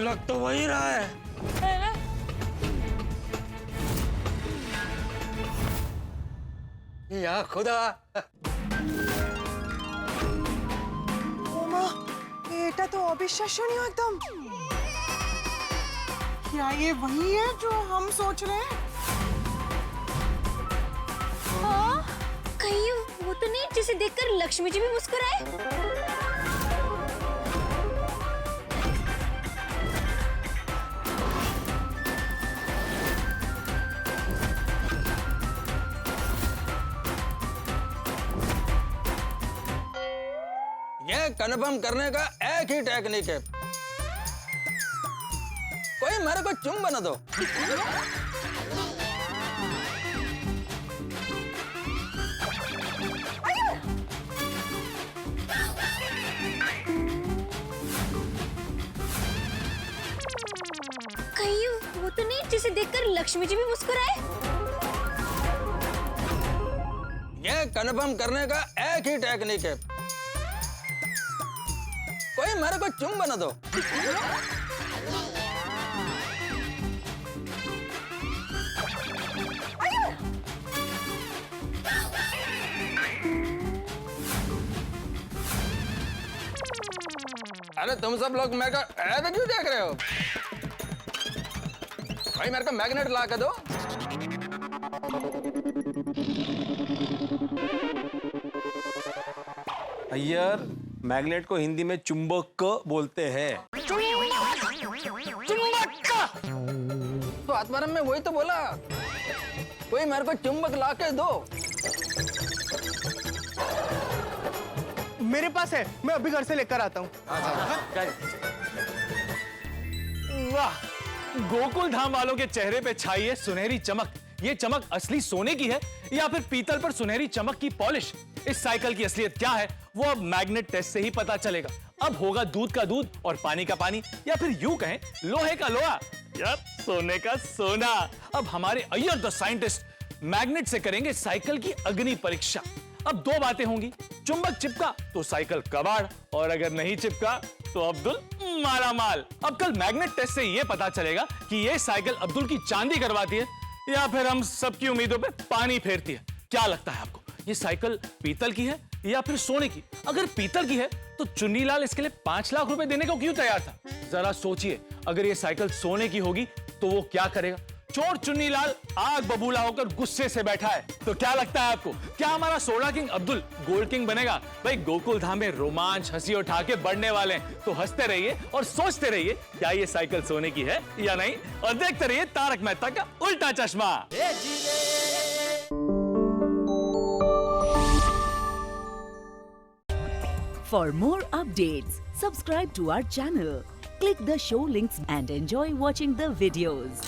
लग तो वही रहा है। या खुदा, এটা তো অবিশ্বাসনীয় একদম। क्या ये वही है जो हम सोच रहे हैं? हाँ, कहीं वो तो नहीं जिसे देखकर लक्ष्मी जी भी मुस्कुराए? ये कन्फर्म करने का एक ही टेक्निक है, कोई मेरे को चुम्बन दो। कहीं वो तो नहीं जिसे देखकर लक्ष्मी जी भी मुस्कुराए? ये कन्फर्म करने का एक ही टेक्निक है, कोई मेरे को चुम्बन दो। अरे तुम सब लोग मेरे को ऐसे क्यों देख रहे हो? भाई मेरे को मैग्नेट ला के दो। अय्यर, मैग्नेट को हिंदी में चुंबक बोलते हैं। तो आत्माराम में वही तो बोला, कोई मेरे को चुंबक ला के दो। मेरे पास है, मैं अभी घर से लेकर आता हूँ। वाह, गोकुल धाम वालों के चेहरे पे छाई है सुनहरी चमक। ये चमक असली सोने की है या फिर पीतल पर सुनहरी चमक की पॉलिश? इस साइकिल की असलियत क्या है वो अब मैग्नेट टेस्ट से ही पता चलेगा। अब होगा दूध का दूध और पानी का पानी, या फिर यूं कहें लोहे का लोहा या सोने का सोना। अब हमारे अय्यर द साइंटिस्ट मैग्नेट से करेंगे साइकिल की अग्नि परीक्षा। अब दो बातें होंगी, चुंबक चिपका तो साइकिल कबाड़, और अगर नहीं चिपका तो अब्दुल माला माल। अब कल मैग्नेट टेस्ट से यह पता चलेगा कि यह साइकिल अब्दुल की चांदी करवाती है या फिर हम सबकी उम्मीदों पे पानी फेरती है। क्या लगता है आपको, ये साइकिल पीतल की है या फिर सोने की? अगर पीतल की है तो चुन्नीलाल इसके लिए 5 लाख रुपए देने को क्यों तैयार था? जरा सोचिए, अगर ये साइकिल सोने की होगी तो वो क्या करेगा? चोर चुन्नीलाल आग बबूला होकर गुस्से से बैठा है। तो क्या लगता है आपको, क्या हमारा soda king Abdul gold king बनेगा? भाई गोकुल धाम में रोमांच हंसी उठा के बढ़ने वाले हैं, तो हंसते रहिए और सोचते रहिए क्या ये साइकिल सोने की है या नहीं, और देखते रहिए तारक मेहता का उल्टा चश्मा। For more updates, subscribe to our channel, click the show links and enjoy watching the videos.